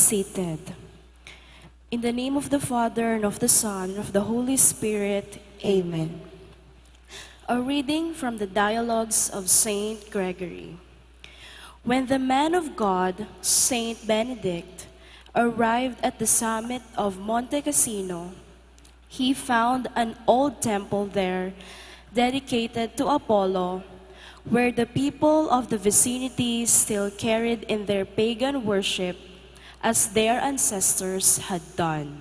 seated. In the name of the Father, and of the Son, and of the Holy Spirit, Amen. A reading from the Dialogues of Saint Gregory. When the man of God, Saint Benedict, arrived at the summit of Monte Cassino, he found an old temple there dedicated to Apollo, where the people of the vicinity still carried in their pagan worship as their ancestors had done.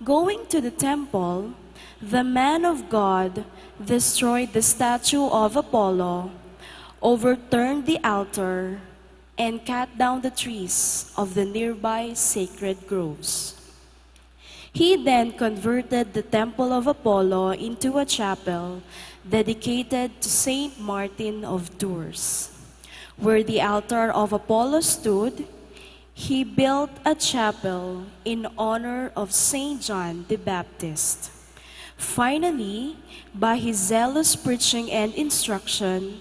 Going to the temple, the man of God destroyed the statue of Apollo, overturned the altar, and cut down the trees of the nearby sacred groves. He then converted the temple of Apollo into a chapel dedicated to Saint Martin of Tours. Where the altar of Apollo stood, he built a chapel in honor of Saint John the Baptist. Finally, by his zealous preaching and instruction,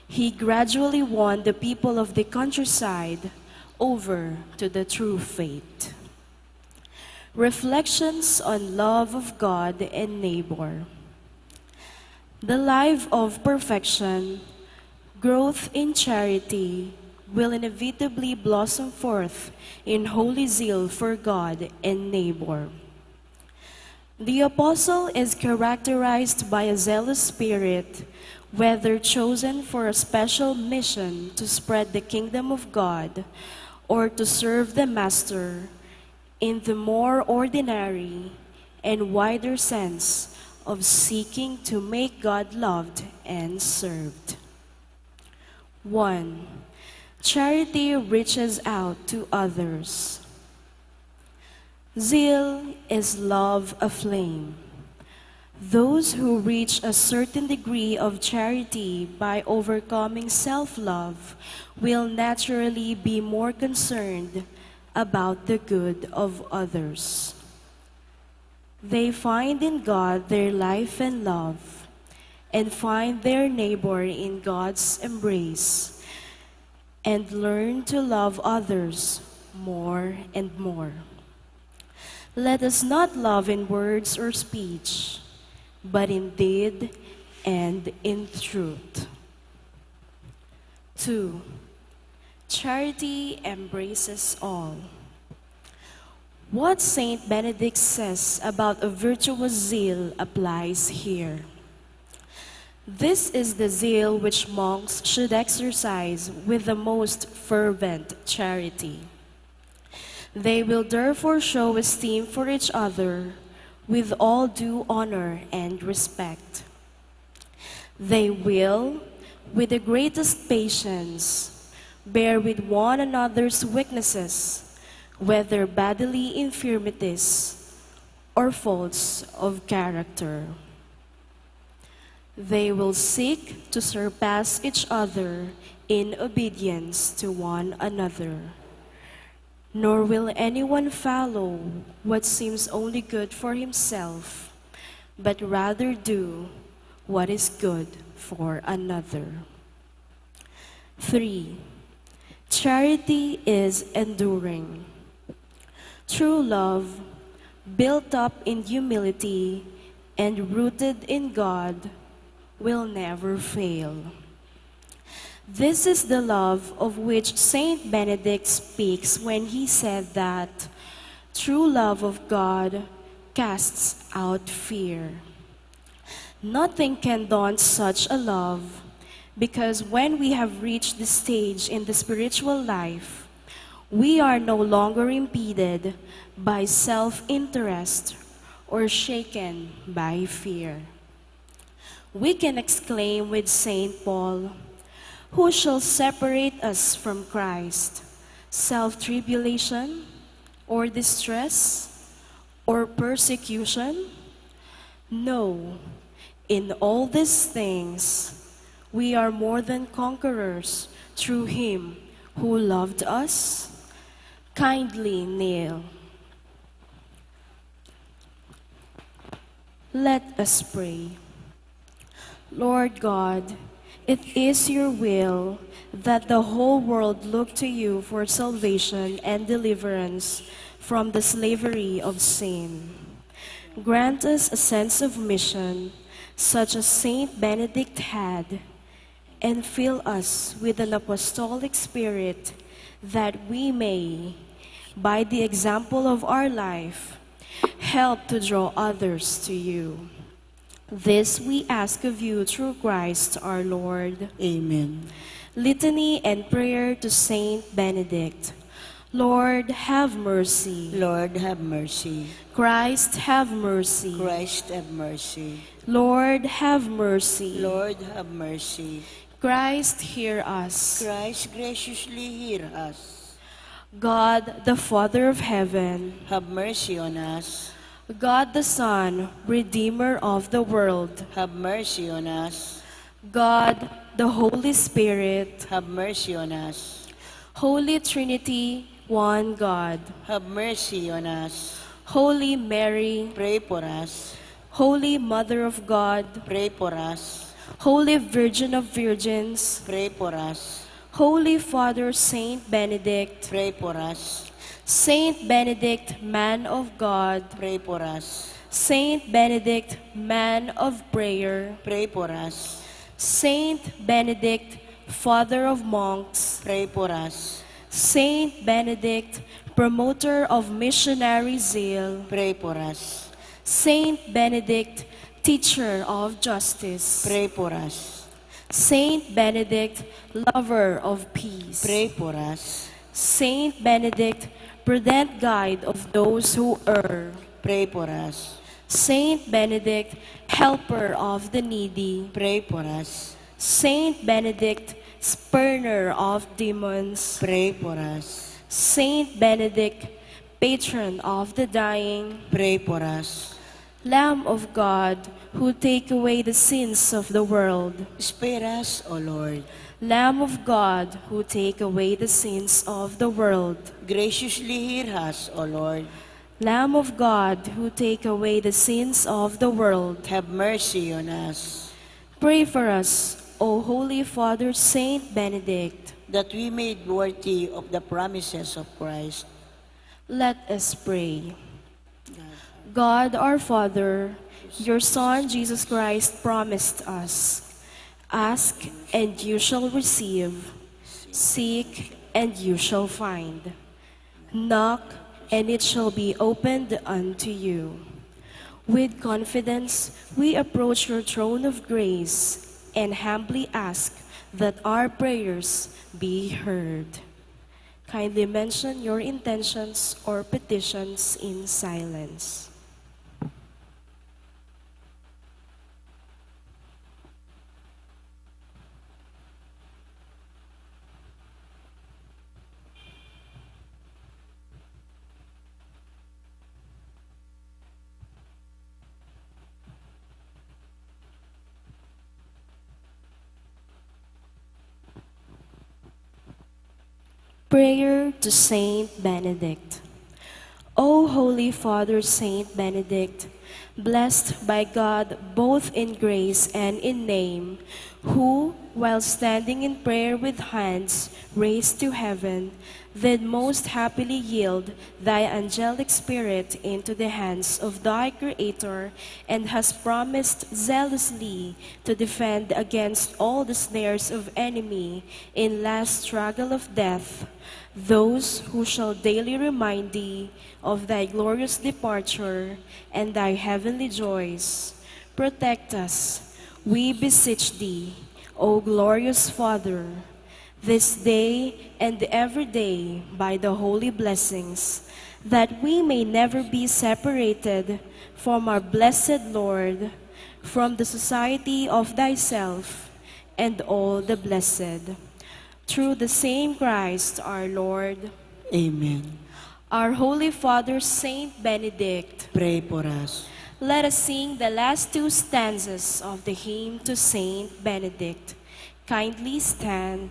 he gradually won the people of the countryside over to the true faith. Reflections on love of God and neighbor. The life of perfection, growth in charity, will inevitably blossom forth in holy zeal for God and neighbor. The apostle is characterized by a zealous spirit, whether chosen for a special mission to spread the kingdom of God or to serve the Master in the more ordinary and wider sense of seeking to make God loved and served. 1. Charity reaches out to others. Zeal is love aflame. Those who reach a certain degree of charity by overcoming self-love will naturally be more concerned about the good of others. They find in God their life and love, and find their neighbor in God's embrace, and learn to love others more and more. Let us not love in words or speech, but in deed and in truth. 2. Charity embraces all. What Saint Benedict says about a virtuous zeal applies here. This is the zeal which monks should exercise with the most fervent charity. They will therefore show esteem for each other with all due honor and respect. They will, with the greatest patience, bear with one another's weaknesses, whether bodily infirmities or faults of character. They will seek to surpass each other in obedience to one another. Nor will anyone follow what seems only good for himself, but rather do what is good for another. 3. Charity is enduring. True love, built up in humility and rooted in God, will never fail. This is the love of which Saint Benedict speaks when he said that true love of God casts out fear. Nothing can daunt such a love, because when we have reached this stage in the spiritual life, we are no longer impeded by self-interest or shaken by fear. We can exclaim with Saint Paul, "Who shall separate us from Christ? Self-tribulation, or distress, or persecution? No, in all these things we are more than conquerors through Him who loved us." Kindly kneel. Let us pray. Lord God, It is your will that the whole world look to you for salvation and deliverance from the slavery of sin. Grant us a sense of mission, such as Saint Benedict had, and fill us with an apostolic spirit, that we may, by the example of our life, help to draw others to you. This we ask of you through Christ our Lord. Amen. Litany and prayer to Saint Benedict. Lord, have mercy. Lord, have mercy. Christ, have mercy. Christ, have mercy. Lord, have mercy. Lord, have mercy. Christ, hear us. Christ, graciously hear us. God, the Father of heaven, Have mercy on us. God the Son, Redeemer of the world, Have mercy on us. God, the Holy Spirit, Have mercy on us. Holy Trinity, one God, Have mercy on us. Holy Mary, Pray for us. Holy Mother of God, Pray for us. Holy Virgin of Virgins, Pray for us. Holy Father Saint Benedict, Pray for us. Saint Benedict, man of God, Pray for us. Saint Benedict, man of prayer, Pray for us. Saint Benedict, Father of monks, Pray for us. Saint Benedict, promoter of missionary zeal, Pray for us. Saint Benedict, teacher of justice, Pray for us. Saint Benedict, lover of peace, Pray for us. Saint Benedict, prudent guide of those who err, Pray for us. Saint Benedict, helper of the needy, Pray for us. Saint Benedict, spurner of demons, Pray for us. Saint Benedict, patron of the dying, Pray for us. Lamb of God, who take away the sins of the world, Spare us, O Lord. Lamb of God, who take away the sins of the world, Graciously hear us, O Lord. Lamb of God, who take away the sins of the world, Have mercy on us, pray for us, O Holy Father Saint Benedict. that we may be worthy of the promises of Christ. Let us pray. God our Father, your Son Jesus Christ promised us, ask and you shall receive, seek and you shall find, knock and it shall be opened unto you. With confidence we approach your throne of grace and humbly ask that our prayers be heard. Kindly mention your intentions or petitions in silence. Prayer to Saint Benedict. O Holy Father Saint Benedict, blessed by God both in grace and in name, who, while standing in prayer with hands raised to heaven, did most happily yield thy angelic spirit into the hands of thy Creator, and has promised zealously to defend against all the snares of enemy in last struggle of death, those who shall daily remind thee of thy glorious departure and thy heavenly joys. Protect us, we beseech thee, O glorious Father, this day and every day by the holy blessings, that we may never be separated from our blessed Lord, from the society of thyself and all the blessed. Through the same Christ our Lord. Amen. Our Holy Father Saint Benedict, Pray for us. let us sing the last two stanzas of the hymn to Saint Benedict. Kindly stand.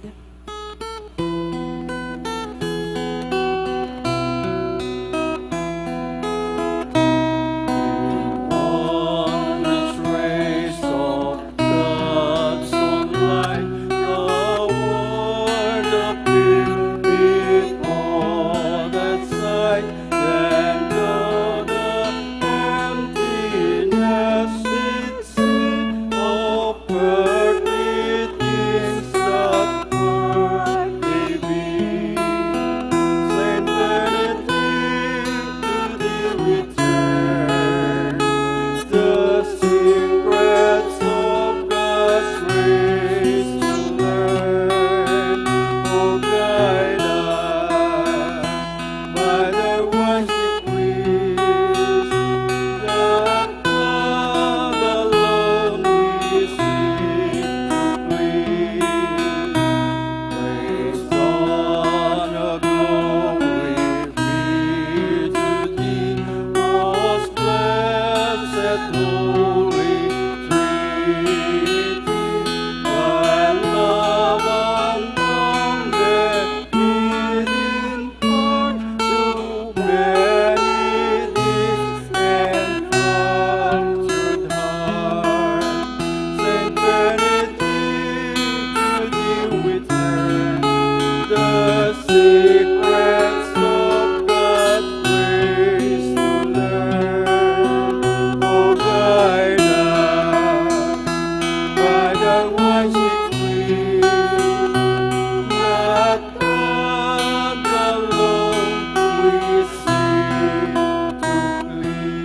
On this race of God's own light, while love unbounded within for so many this enraptured heart. Saint Benedict, to thee we turn, the secrets of God's ways to learn. Oh, guide us by the washing wheel, not God alone we seek to please.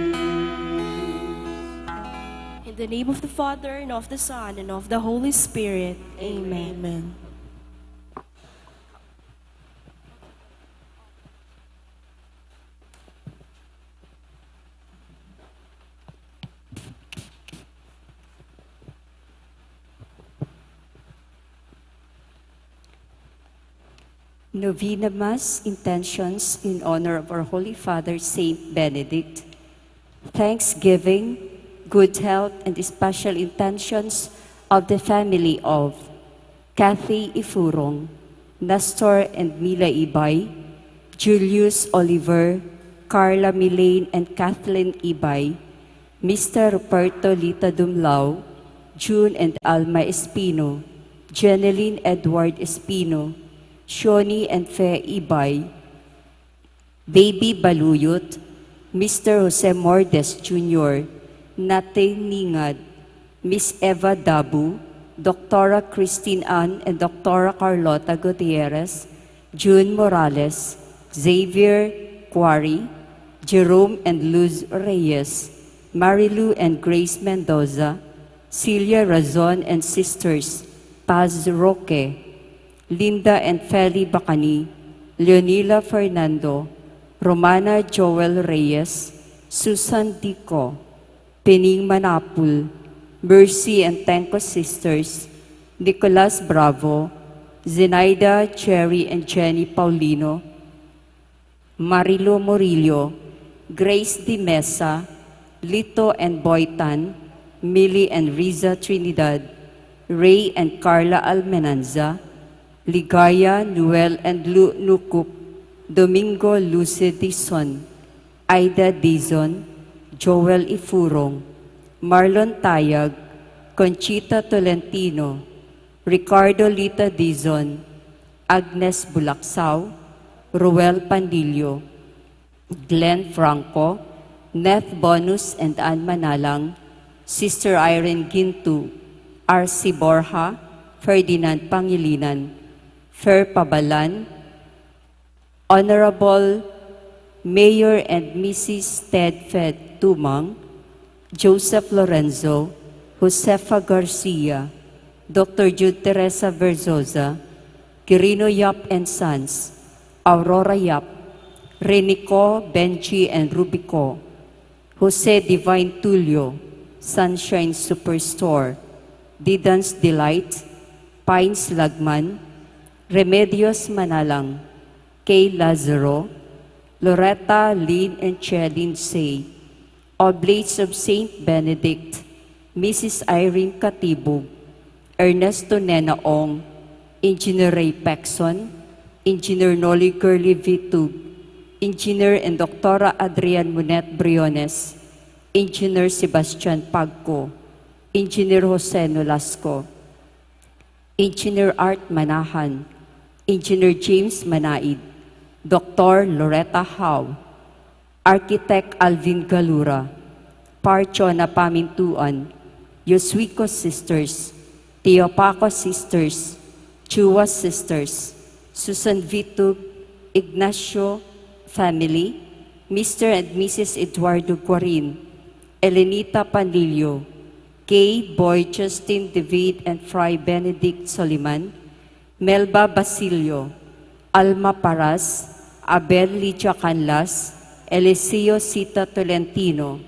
In the name of the Father, and of the Son, and of the Holy Spirit. Amen. Amen. Novena Mass intentions in honor of our Holy Father, Saint Benedict. Thanksgiving, good health, and special intentions of the family of Kathy Ifurong, Nestor and Mila Ibay, Julius Oliver, Carla Milane and Kathleen Ibay, Mr. Roberto Lita Dumlao, June and Alma Espino, Jeneline Edward Espino, Shoni and Fe Ibay, Baby Baluyot, Mr. Jose Mordes Jr., Nate Ningad, Miss Eva Dabu, Dr. Christine Ann and Dr. Carlota Gutierrez, June Morales, Xavier Quarry, Jerome and Luz Reyes, Marilu and Grace Mendoza, Celia Razon and Sisters, Paz Roque, Linda and Feli Bacani, Leonila Fernando, Romana Joel Reyes, Susan Dico, Pening Manapul, Mercy and Tenko Sisters, Nicolas Bravo, Zenaida, Cherry and Jenny Paulino, Marilo Morillo, Grace Di Mesa, Lito and Boytan, Millie and Riza Trinidad, Ray and Carla Almenanza, Ligaya, Noel and Lu Nukup, Domingo Luce Dizon, Aida Dizon, Joel Ifurong, Marlon Tayag, Conchita Tolentino, Ricardo Lita Dizon, Agnes Bulacsaw, Ruel Pandillo, Glenn Franco, Neth Bonus and Ann Manalang, Sister Irene Gintu, R.C. Borja, Ferdinand Pangilinan, Fer Pabalan, Honorable Mayor and Mrs. Ted Fed Tumang, Joseph Lorenzo, Josefa Garcia, Dr. Jude Teresa Verzosa, Quirino Yap and Sons, Aurora Yap, Renico, Benji and Rubico, Jose Divine Tulio, Sunshine Superstore, Didance Delight, Pines Lagman, Remedios Manalang, Kay Lazaro, Loretta, Lynn and Cheline Say, Oblates of Saint Benedict, Mrs. Irene Katibug, Ernesto Nenaong, Engineer Ray Pexon, Engineer Noli Curly Vitug, Engineer and Dr. Adrian Munet Briones, Engineer Sebastian Pagco, Engineer Jose Nolasco, Engineer Art Manahan, Engineer James Manaid, Dr. Loretta Howe, Architect Alvin Galura, Parchona Pamintuan, Yoswiko Sisters, Teopaco Sisters, Chua Sisters, Susan Vitug, Ignacio Family, Mr. and Mrs. Eduardo Guarin, Elenita Panilio, Kay, Boy, Justin, David, and Fry Benedict Soliman, Melba Basilio, Alma Paras, Abel Lidia Canlas, Eliseo Sita Tolentino,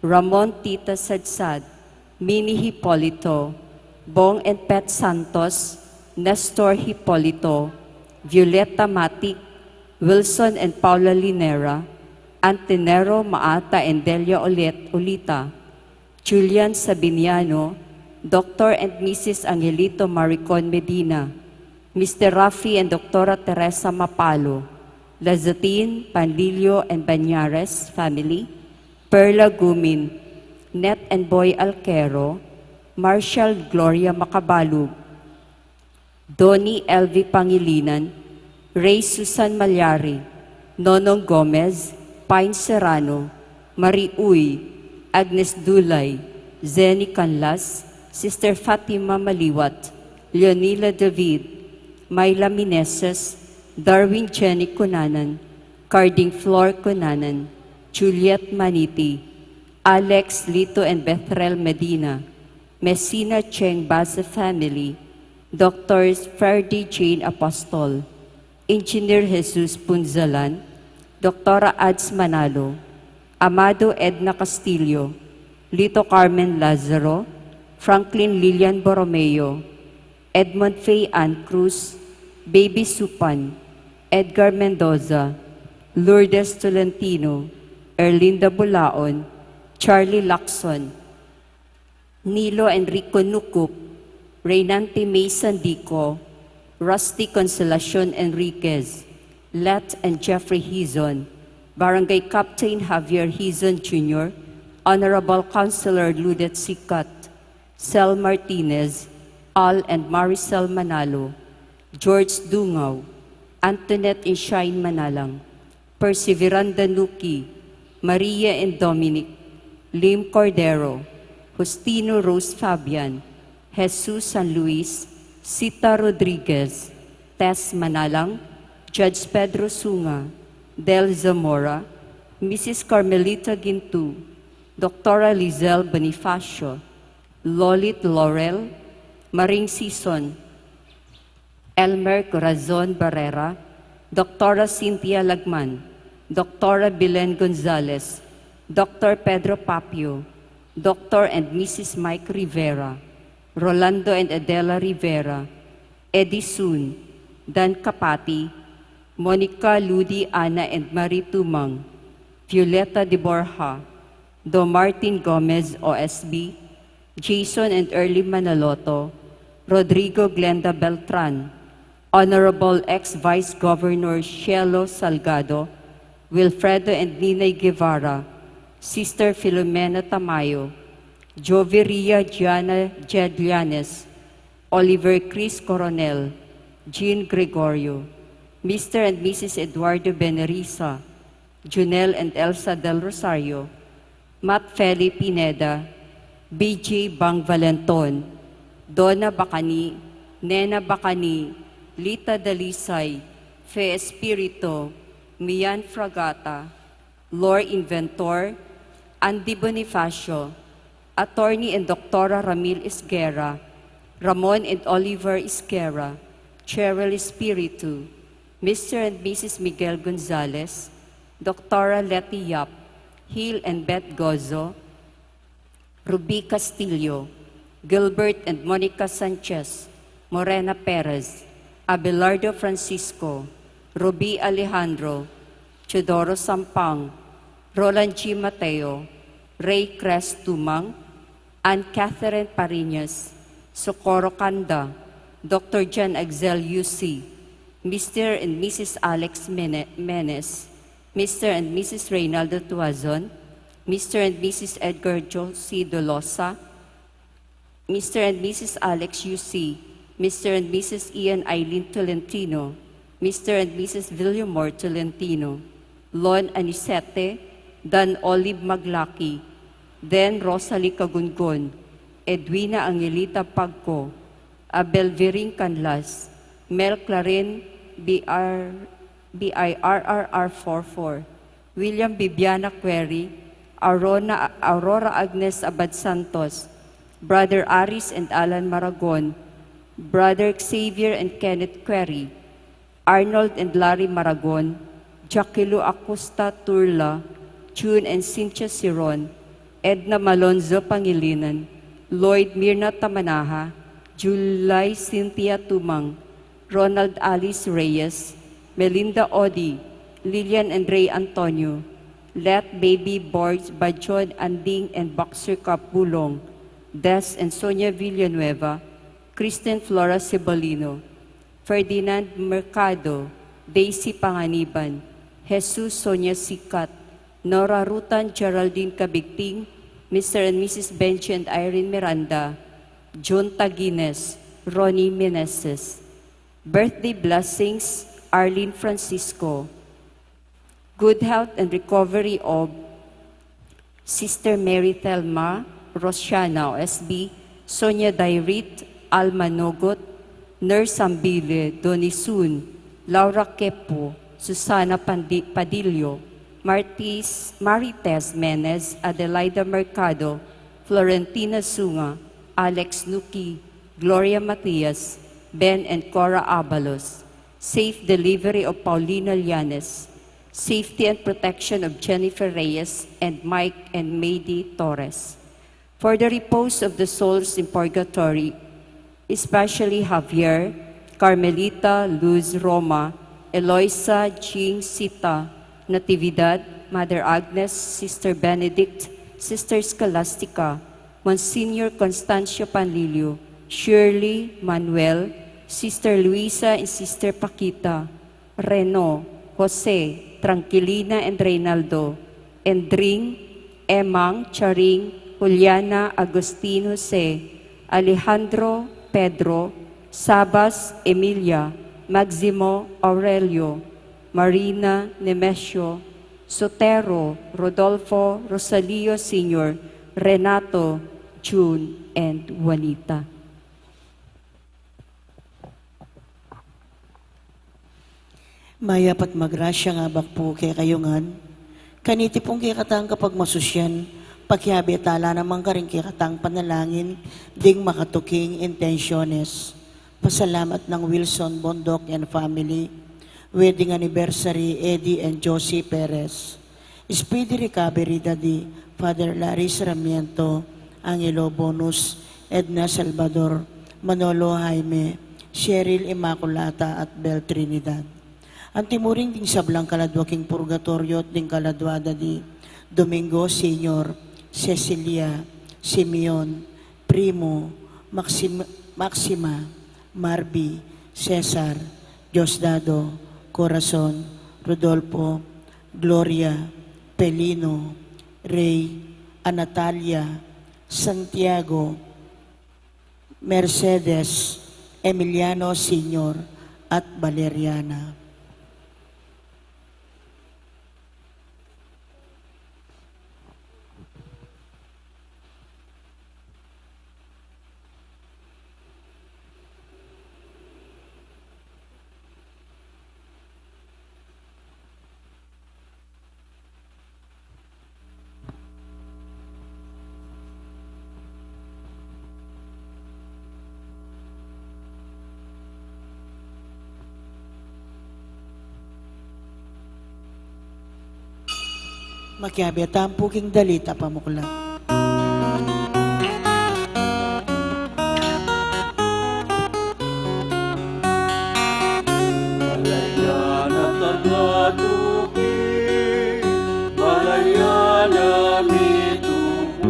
Ramon Tita Sadsad, Minnie Hipolito, Bong and Pet Santos, Nestor Hipolito, Violeta Matic, Wilson and Paula Linera, Antenero Maata and Delia Olita, Julian Sabiniano, Dr. and Mrs. Angelito Maricon Medina, Mr. Rafi and Dr. Teresa Mapalo, Lazatin, Panlilio and Banyares family, Perla Gumin, Net and Boy Alquero, Marshall Gloria Macabalug, Donnie Elvi Pangilinan, Ray Susan Malyari, Nonong Gomez, Pine Serrano, Marie Uy, Agnes Dulay, Zenny Canlas, Sister Fatima Maliwat, Leonila David, Myla Mineses, Darwin Jenny Cunanan, Carding Flor Cunanan, Juliet Maniti, Alex Lito and Bethrel Medina, Messina Cheng Basa family, Drs. Ferdy Jane Apostol, Engineer Jesus Punzalan, Dr. Ads Manalo, Amado Edna Castillo, Lito Carmen Lazaro, Franklin Lilian Borromeo, Edmond Faye Ann Cruz, Baby Supan, Edgar Mendoza, Lourdes Tolentino, Erlinda Bulaon, Charlie Lacson, Nilo Enrico Nucup, Reynante May Sandico, Rusty Consolacion Enriquez, Let and Jeffrey Hizon, Barangay Captain Javier Hizon Jr., Honorable Councilor Ludet Sikat, Sel Martinez, Al and Maricel Manalo, George Dungaw, Antoinette and Shine Manalang, Perseveranda Nuki, Maria and Dominic, Lim Cordero, Justino Rose Fabian, Jesus San Luis, Sita Rodriguez, Tess Manalang, Judge Pedro Sunga, Del Zamora, Mrs. Carmelita Gintu, Dr. Lizelle Bonifacio, Lolit Laurel, Maring Sison, Elmer Corazon Barrera, Dr. Cynthia Lagman, Dr. Belen Gonzalez, Dr. Pedro Papio, Dr. and Mrs. Mike Rivera, Rolando and Adela Rivera, Eddie Sun, Dan Kapati, Monica Ludi Ana and Marie Tumang, Violeta de Borja, Do Martin Gomez OSB, Jason and Early Manaloto, Rodrigo Glenda Beltran, Honorable ex-Vice Governor Cielo Salgado, Wilfredo and Ninay Guevara, Sister Filomena Tamayo, Joveria Gianna Jedlianes, Oliver Chris Coronel, Jean Gregorio, Mr. and Mrs. Eduardo Beneriza, Junel and Elsa Del Rosario, Matt Feli Pineda, BJ Bang Valenton, Donna Bacani, Nena Bacani, Lita Dalisay, Fe Espirito, Mian Fragata, Lore Inventor, Andy Bonifacio, Attorney and Dr. Ramil Isguera, Ramon and Oliver Isguera, Cheryl Espiritu, Mr. and Mrs. Miguel Gonzalez, Dr. Letty Yap, Hill and Beth Gozo, Ruby Castillo, Gilbert and Monica Sanchez, Morena Perez, Abelardo Francisco, Ruby Alejandro, Chodoro Sampang, Roland G. Mateo, Ray Cres Tumang, Ann Catherine Parinas, Socorro Kanda, Dr. John Axel UC, Mr. and Mrs. Alex Menes, Mr. and Mrs. Reynaldo Tuazon, Mr. and Mrs. Edgar Josie Dolosa, Mr. and Mrs. Alex UC, Mr. and Mrs. Ian Eileen Tolentino, Mr. and Mrs. Villamor Tolentino, Lon Anisete, Dan Olive Maglaki, Den Rosalie Cagungon, Edwina Angelita Pagco, Abel Viring Canlas, Mel Clarin BIRRR 44, William Bibiana Query, Aurora Agnes Abad Santos, Brother Aris and Alan Maragon, Brother Xavier and Kenneth Query, Arnold and Larry Maragon, Jaquilo Acosta Turla, June and Cynthia Siron, Edna Malonzo Pangilinan, Lloyd Mirna Tamanaha, July Cynthia Tumang, Ronald Alice Reyes, Melinda Odi, Lilian and Ray Antonio, Let Baby Boys Bajon Anding and Boxer Kapulong, Des and Sonia Villanueva, Kristen Flora Cebalino, Ferdinand Mercado, Daisy Panganiban, Jesus Sonia Sikat, Nora Rutan Geraldine Kabigting, Mr. and Mrs. Benji and Irene Miranda, John Tagines, Ronnie Meneses. Birthday blessings, Arlene Francisco. Good health and recovery of Sister Mary Thelma, Rosiana OSB, Sonia Dairit, Alma Nogot, Nurse Ambile, Donisun, Laura Kepo, Susana Padillo, Marites Menez, Adelaida Mercado, Florentina Sunga, Alex Nuki, Gloria Matias, Ben and Cora Abalos. Safe delivery of Paulina Llanes. Safety and protection of Jennifer Reyes and Mike and Mady Torres. For the repose of the souls in purgatory, especially Javier, Carmelita, Luz Roma, Eloisa, Jean Sita, Natividad, Mother Agnes, Sister Benedict, Sister Scholastica, Monsignor Constancio Panlilio, Shirley, Manuel, Sister Luisa and Sister Paquita, Reno, Jose, Tranquilina and Reynaldo, Endring, Emang, Charing, Juliana, Agustin Jose, Alejandro, Pedro, Sabas, Emilia, Maximo, Aurelio, Marina, Nemesio, Sotero, Rodolfo, Rosalio Sr., Renato, June, and Juanita. Mayapat magrasya nga bakpo kay kayungan, kaniti pong kay katang kapag masusyan, pagkihabi tala naman ka rin kay katang panalangin, ding makatuking intensyones. Pasalamat ng Wilson Bondok and family, wedding anniversary Eddie and Josie Perez. Speedy recovery Daddy, Father Larry Sarmiento, Angelo Bonus, Edna Salvador, Manolo Jaime, Cheryl Immaculata at Bel Trinidad. Ang timuring ding sablang kaladwaking purgatorio at ding kaladwada di Domingo Senior, Cecilia, Simeon, Primo, Maxima, Marby, Cesar, Diosdado, Corazon, Rodolfo, Gloria, Pelino, Ray, Anatalia, Santiago, Mercedes, Emiliano Senior, at Valeriana. Makiabi at ang puking dalita pamukla. Malayan at tagatuki, malayan na mitupuran,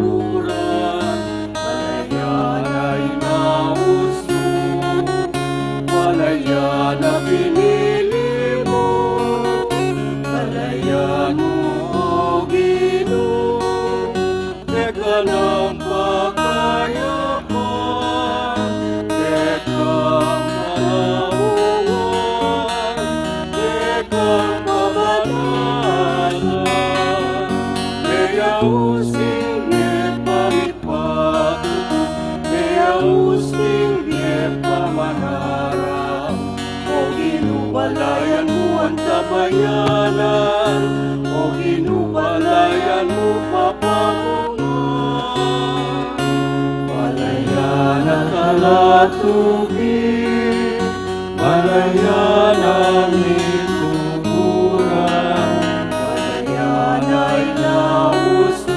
malayan ay nauso, malayan na pinili mo, malayan mo o Ginoo, teka ng pagkayapan, tekang malauan, tekang kabanalan, kaya using et pamipatu, kaya using et pamanarang, o ginuwalayan mo ang tabayanan, o ginuwalayan mo papakungan. Malayan at kalatugi, malayan ang ituburan, malayan ay nauso,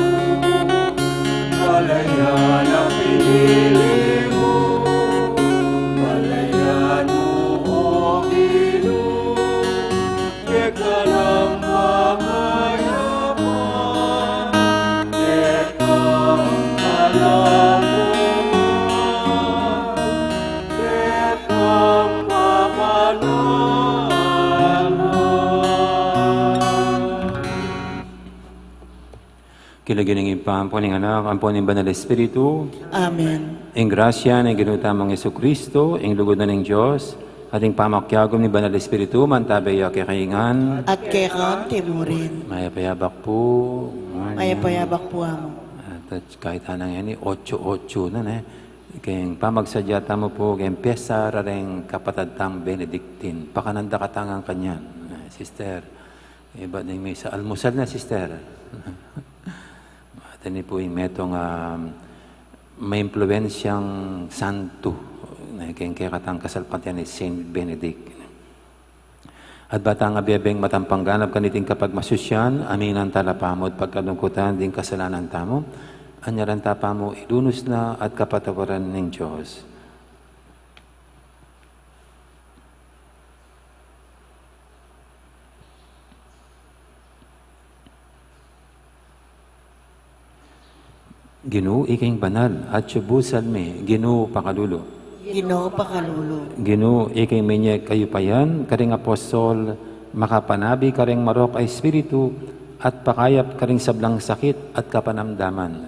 malayan ang pinili mo, malayan mo o Ginoo, teka ng pakayapan, tekang malauan. Kilagin ng ipampo ng anak, ampo ng Banal Espiritu, Amen. ang grasya ng ginutamang Yesu Kristo, ang lugod na ng Diyos, ating pamakyagom ni Banal Espiritu, mantabaya kakaingan, At kay kaon timurin. mayapayabak po. Mayapayabak po amo. At kahit anang yan, 8-8 na na. Kayang pamagsadyata mo po, kayang pesa rareng kapatadtang Benedictine. Pakananda katangang kanyan. Sister, iba na yung Misa. Almusal na, sister. At ini po yung metong may impluensyang santo. Kayang katang kasalpatian ni Saint Benedict. At batang abiyabeng matampangganap kaniting kapag masusyan, aminan talapamod pagkalungkutan din kasalanan tamo, anyaran tapamo ilunos na at kapatawaran ng Diyos. Ginoo iking banal at subusal me, Ginoo pakalulo. Ginoo pakalulo. Ginoo iking menyek kayo payan, karing apostol, makapanabi karing marok ay espiritu, at pakayap karing sablang sakit at kapanamdaman.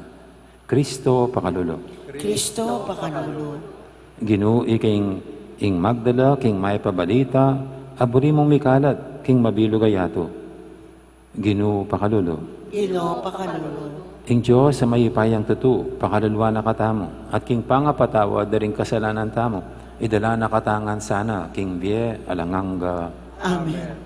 Kristo pakalulo. Kristo pakalulo. Ginoo iking ing magdala, king may pabalita, aburi mong mikalat, king mabilugayato. Ginoo pakalulo. Ginoo pakalulo. Ing Diyos sa mayipayang tutu, pakalulwa na katamo, at king pangapatawa daring kasalanan tamo, idala na katangan sana, king bie alanganga. Amen.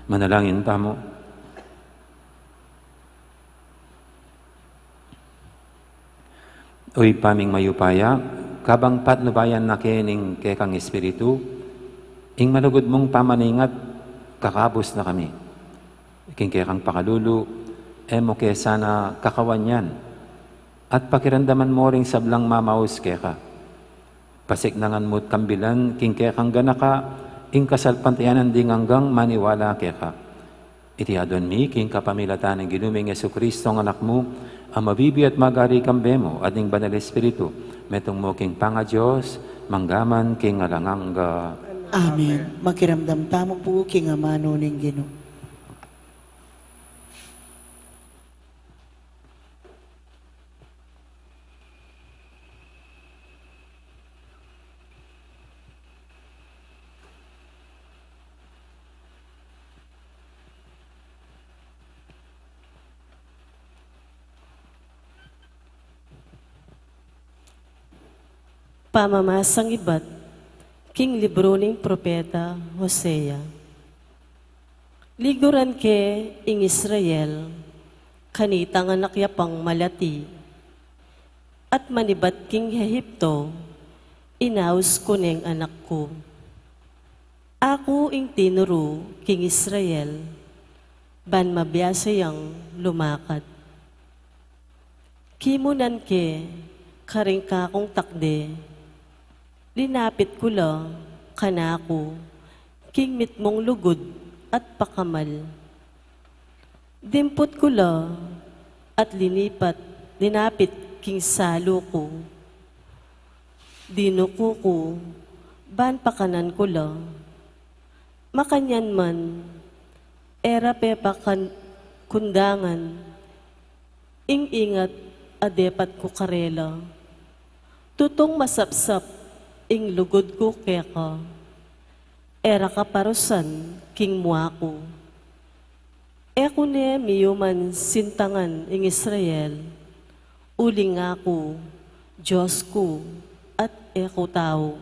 Manalangin tamo. Uy paming mayupaya, kabang patnubayan na kining kekang espiritu, ing malugod mong pamaningat, kakabos na kami. King kekang pakalulu, emo ke sana kakawanyan, at pakiramdaman mo ring sablang mamaus keka. Pasiknangan mo't kambilan, king kekang ganaka, ing kasalpantayanan ding hanggang maniwala keka. Iti adon mi, king kapamilatan ng ginuming Yesu Kristo ang anak mo, ang mabibi at magari kambemo, ading Banal Espiritu, metong mo king panga Diyos, manggaman king alanganga. Amen. Makiramdam tamo po king amano ning Ginoo. Pamamasang iba't king libro ning propeta Hosea. Liguran ke ing Israel, kanita nga nakyapang malati, at manibat king Ehipto, inaus ko ning anak ko. Ako ing tinuro king Israel, ban mabiyasayang lumakad. Kimunan ke, karing kakong takde, linapit ko lang, kanako, king mitmong lugod at pakamal. Dimpot ko lang, at linapit king salo ko. Dinuko ko, ban pakanan ko lang. Makanyan man, era pepakan kundangan, ing ingat adepat ko karela. Tutong masapsap, ing lugod ko keka. Era kaparusan, king muako. Eko ne miyuman sintangan ing Israel, uling ako, Diyos ko, at eko tao.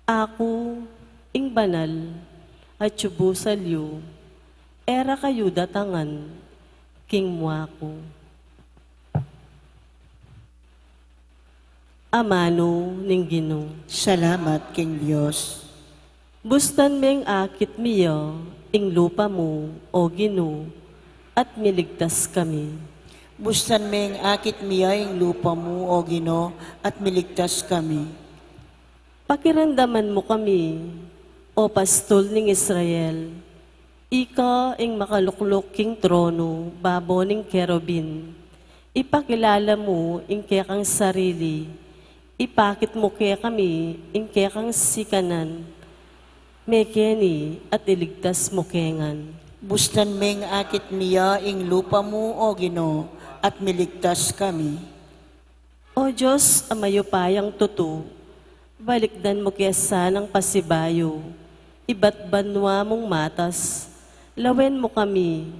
Ako, ing banal, at tsubo salyo, era kayo datangan, king muako. Amano ning Ginoo. Salamat, King Diyos. Bustan meng akit miyo, ing lupa mo, o Ginoo, at miligtas kami. Bustan meng akit miya ing lupa mo, O Ginoo, at miligtas kami. Pakiramdaman mo kami, o pastol ning Israel, ika ing makaluklok king trono, babo ning kerubin. Ipakilala mo ing kekang sarili, ipakit mo kaya kami ing kekang sikanan, mekeni at iligtas mo kengan. Bustan meng akit miya ing lupa mo, O Ginoo, at miligtas kami. O Diyos, amayupayang tuto, balikdan mo kesa ng pasibayo, iba't banwa mong matas, lawen mo kami,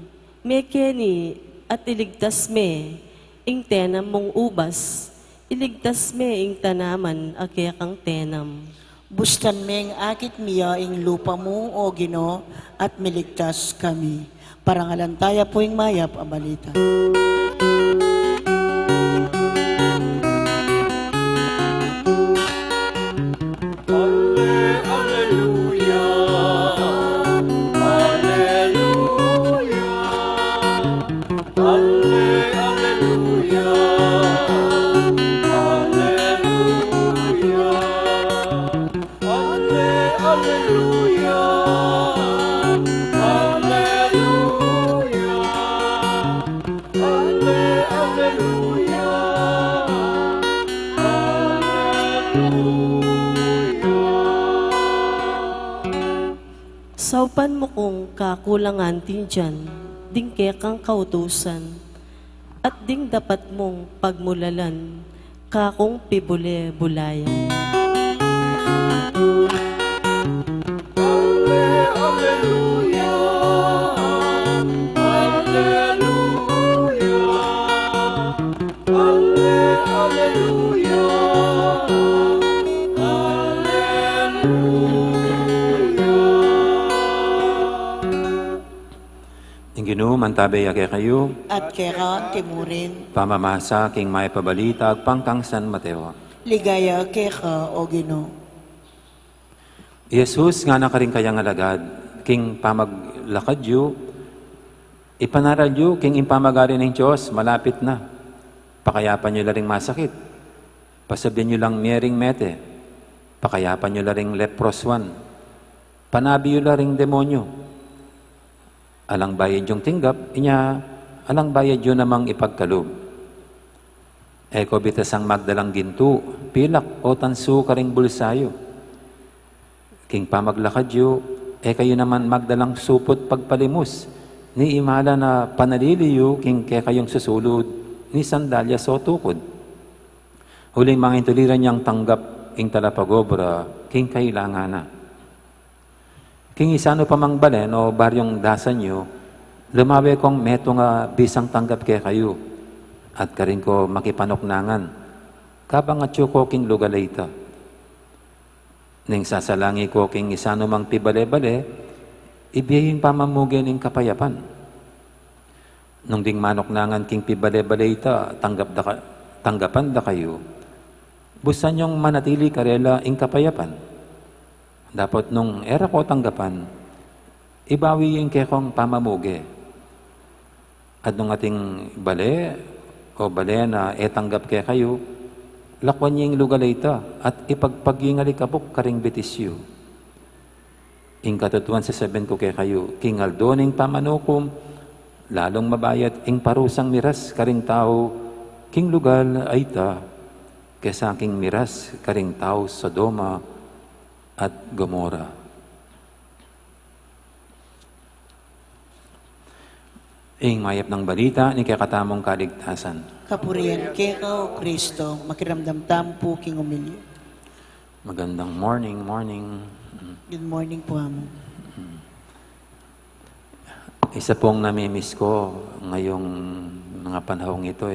mekeni at iligtas me, ing tenam mong ubas, iligtas me ing tanaman akekang tenam. Bustan meng akit miya ing lupa mo, O Ginoo, at miligtas kami. Parangalan tayo po ing mayap ang balita. Saupan mo kong kakulangan tin dyan, ding kekang kautusan, at ding dapat mong pagmulalan, kakong pibule bulayan. Ginoo, mantabay ake kayo, At kera timurin, pamamasa king may pabalita, pangkang San Mateo. ligaya keka, O Ginoo. Jesus nga nakaring kayang alagad, king pamaglakad yu, ipanaral yu, king impamagari ng Diyos, malapit na. Pakayapan nyo laring masakit. Pasabihan nyo lang miyering mete. Pakayapan nyo laring leproswan. Panabi nyo laring demonyo. Alang bayad yung tinggap, inya, alang bayad yun namang ipagkalob. Eko bitasang magdalang ginto, pilak o tanso karing bulsayo. King pamaglakad yu, kayo naman magdalang supot pagpalimus, ni imala na panaliliyo, king kayong susulod, ni sandalya so tukod. Huling mga intuliran niyang tanggap, ing talapagobra, king kailangan na. King isano pamangbalen o baryong dasan nyo, lumawi kong meto nga bisang tanggap kaya kayo, at karin ko makipanoknangan, kabang at ko king lugalayta. Ning sasalangi ko king isano mang pibale-bale, ibiyaying pamamugi ning kapayapan. Nung ding manok nangan king pibale-bale ita, tanggapan da kayo, busan yung manatili karela ing kapayapan. Dapat nung era ko tanggapan, ibawi yung kekong pamamugi. At nung ating bale, o bale na tanggap kaya kayo, lakwan niya yung lugalay ita, at ipagpagingali kabuk karing betisyo. Ing katutuan sa 7 ko kaya kayo, king Aldo ning pamanukom, lalong mabayat ing parusang miras karing tao, king lugal ay ta, kesa king miras karing tao Sodoma at Gomora. Ing mayap ng balita ni kakatamong kaligtasan. Kapurihan keka o Kristo, makiramdam tampo king umilyo. Magandang morning. Good morning po, amo. Isa pong namimiss ko ngayong mga panahong ito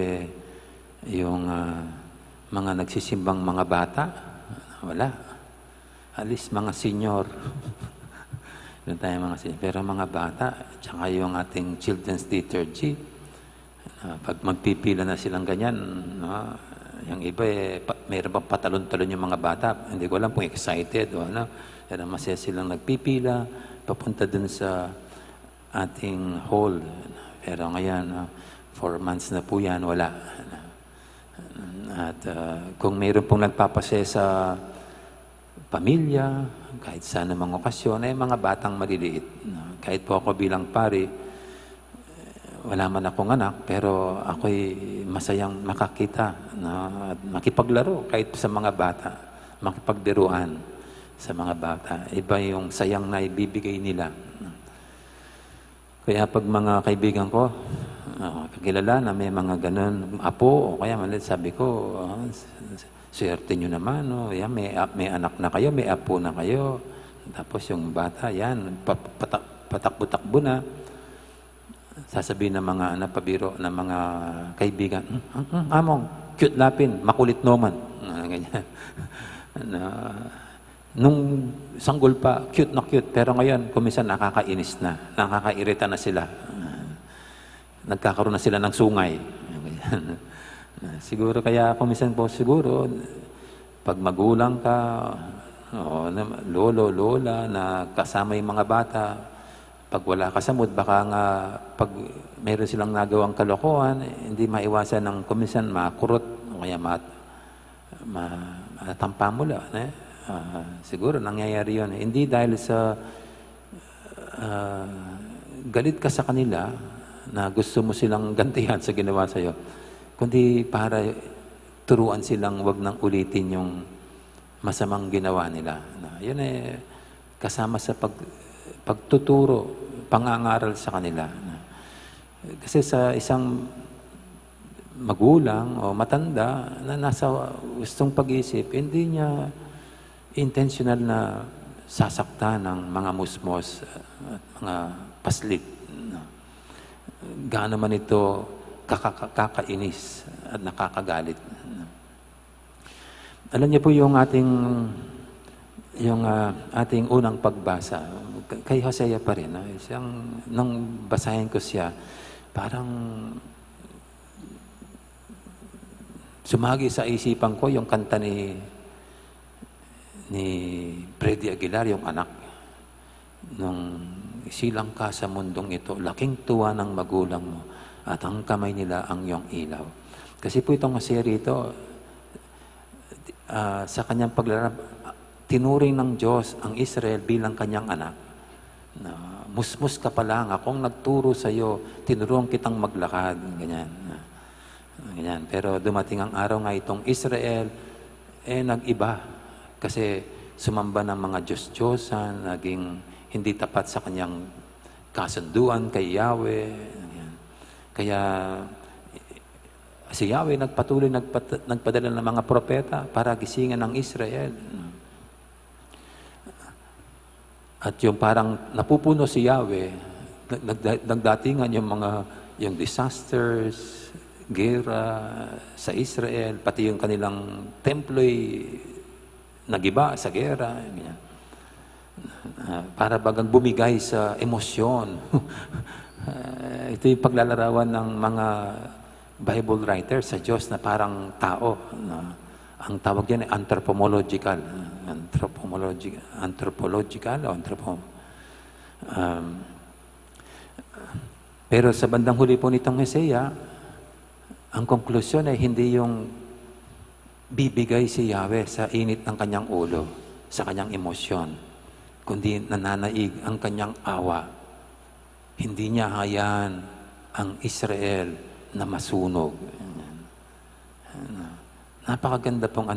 yung mga nagsisimbang mga bata. Wala. Alis mga senior. Doon tayo mga senior. Pero mga bata, tsaka yung ating children's liturgy, pag magpipila na silang ganyan, yung iba mayroon pang patalon-talon yung mga bata. Hindi ko alam kung excited o ano. Pero masaya silang nagpipila, papunta dun sa ating hall. Pero ngayon, 4 months na po yan, wala. At kung mayroon pong nagpapasaya sa pamilya, kahit sa anumang okasyon, ay mga batang maliliit. Kahit po ako bilang pari, wala man akong anak, pero ako'y masayang makakita na makipaglaro kahit sa mga bata, makipagbiruan sa mga bata. Iba yung sayang na ibibigay nila. Kaya pag mga kaibigan ko, kakilala na may mga ganun, apo, o kaya malit, sabi ko, swerte nyo naman, yan, may anak na kayo, may apo na kayo. Tapos yung bata, yan, patakbo-takbo na. Sasabihin ng mga napabiro ng mga kaibigan, among, cute lapin, makulit noman. Ganyan. Nung sanggol pa, cute na cute, pero ngayon, kumisan nakakainis na, nakakairita na sila. Nagkakaroon na sila ng sungay. Ganyan. Siguro kaya kumisan po siguro pag magulang ka o lolo, lola na kasama yung mga bata, pag wala ka sa mood, baka nga pag meron silang nagawang kalokohan, hindi maiwasan ng kumisan makurot o kaya matampamula. Siguro nangyayari yun. Hindi dahil sa galit ka sa kanila na gusto mo silang gantihan sa ginawa sa'yo, kundi para turuan silang wag nang ulitin yung masamang ginawa nila. Yun kasama sa pagtuturo, pangangaral sa kanila. Kasi sa isang magulang o matanda na nasa gustong pag-isip, hindi niya intentional na sasaktan ng mga musmos at mga paslit. Gaano man ito kakainis at nakakagalit. Alam niyo po yung ating unang pagbasa kay Hosea pa rin. Nung basahin ko siya, parang sumagi sa isipan ko yung kanta ni Freddy Aguilar, yung anak. Nung silang ka sa mundong ito, laking tuwa ng magulang mo, at ang kamay nila ang iyong ilaw. Kasi po itong serie ito, sa kanyang paglarap, tinuring ng Diyos ang Israel bilang kanyang anak. Musmus ka pa lang, akong nagturo sa iyo, tinuruan kitang maglakad. Ganyan. Ganyan. Pero dumating ang araw nga itong Israel, nag-iba. Kasi sumamba ng mga Diyos-Diyosan, naging hindi tapat sa kanyang kasunduan kay Yahweh. Kaya si Yahweh nagpatuloy nagpadala ng mga propeta para gisingan ng Israel. At yung parang napupuno si Yahweh, nagdatingan yung disasters, gera sa Israel, pati yung kanilang templo'y nagiba sa gera. Ganyan. Para bagang bumigay sa emosyon. Ito yung paglalarawan ng mga Bible writers sa Diyos na parang tao. Ang tawag yan ay anthropological. Pero sa bandang huli po nitong Hosea, ang konklusyon ay hindi yung bibigay si Yahweh sa init ng kanyang ulo, sa kanyang emosyon, kundi nananaig ang kanyang awa. Hindi niya hayaan ang Israel na masunog. Napakaganda pong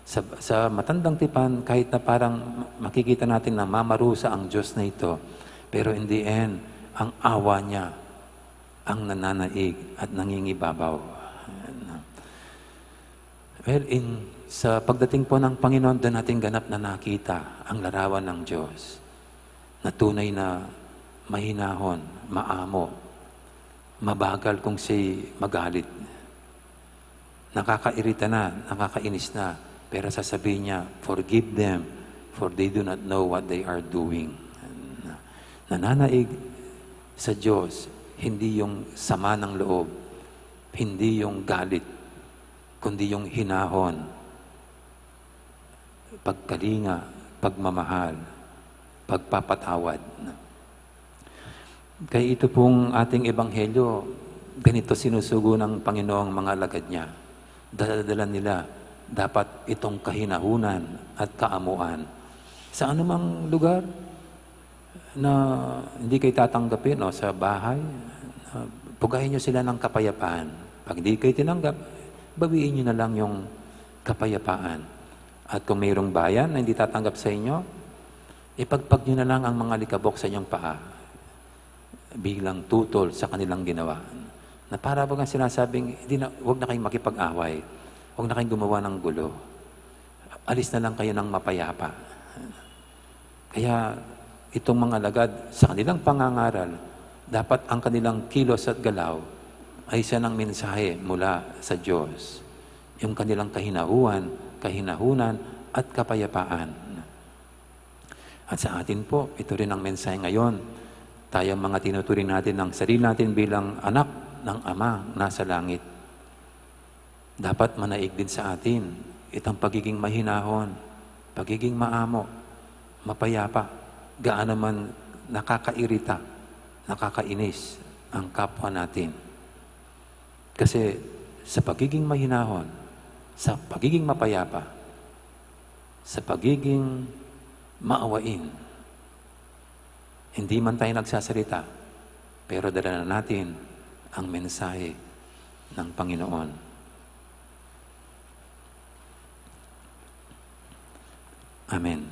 sa matandang tipan, kahit na parang makikita natin na mamarusa ang Diyos na ito, pero in the end, ang awa niya ang nananaig at nangingibabaw. Well, sa pagdating po ng Panginoon, doon natin ganap na nakita ang larawan ng Diyos na tunay na mahinahon, maamo, mabagal kung siya'y magalit. Nakakairita na, nakakainis na, pero sasabihin niya, forgive them, for they do not know what they are doing. Nananaig sa Diyos, hindi yung sama ng loob, hindi yung galit, kundi yung hinahon, pagkalinga, pagmamahal, pagpapatawad. Kaya ito pong ating ebanghelyo, ganito sinusugo ng Panginoong mga alagad niya. Dala-dala nila dapat itong kahinahunan at kaamuan. Sa anumang lugar na hindi kayo tatanggapin o sa bahay, pugahin nyo sila ng kapayapaan. Pag hindi kayo tinanggap, bawiin nyo na lang yung kapayapaan. At kung mayroong bayan na hindi tatanggap sa inyo, ipagpag nyo na lang ang mga likabok sa inyong paa bilang tutol sa kanilang ginawa. Na para bagang sinasabing, huwag na kayong makipag-away. Huwag na kayong gumawa ng gulo. Alis na lang kayo ng mapayapa. Kaya itong mga lagad sa kanilang pangangaral, dapat ang kanilang kilos at galaw ay isa ng mensahe mula sa Diyos. Yung kanilang kahinahunan at kapayapaan. At sa atin po, ito rin ang mensahe ngayon. Tayong mga tinuturing natin ng sarili natin bilang anak ng Ama nasa langit. Dapat manaig din sa atin itong pagiging mahinahon, pagiging maamo, mapayapa, gaano man nakakairita, nakakainis ang kapwa natin. Kasi sa pagiging mahinahon, sa pagiging mapayapa, sa pagiging maawain, hindi man tayo nagsasalita, pero dala na natin ang mensahe ng Panginoon. Amen.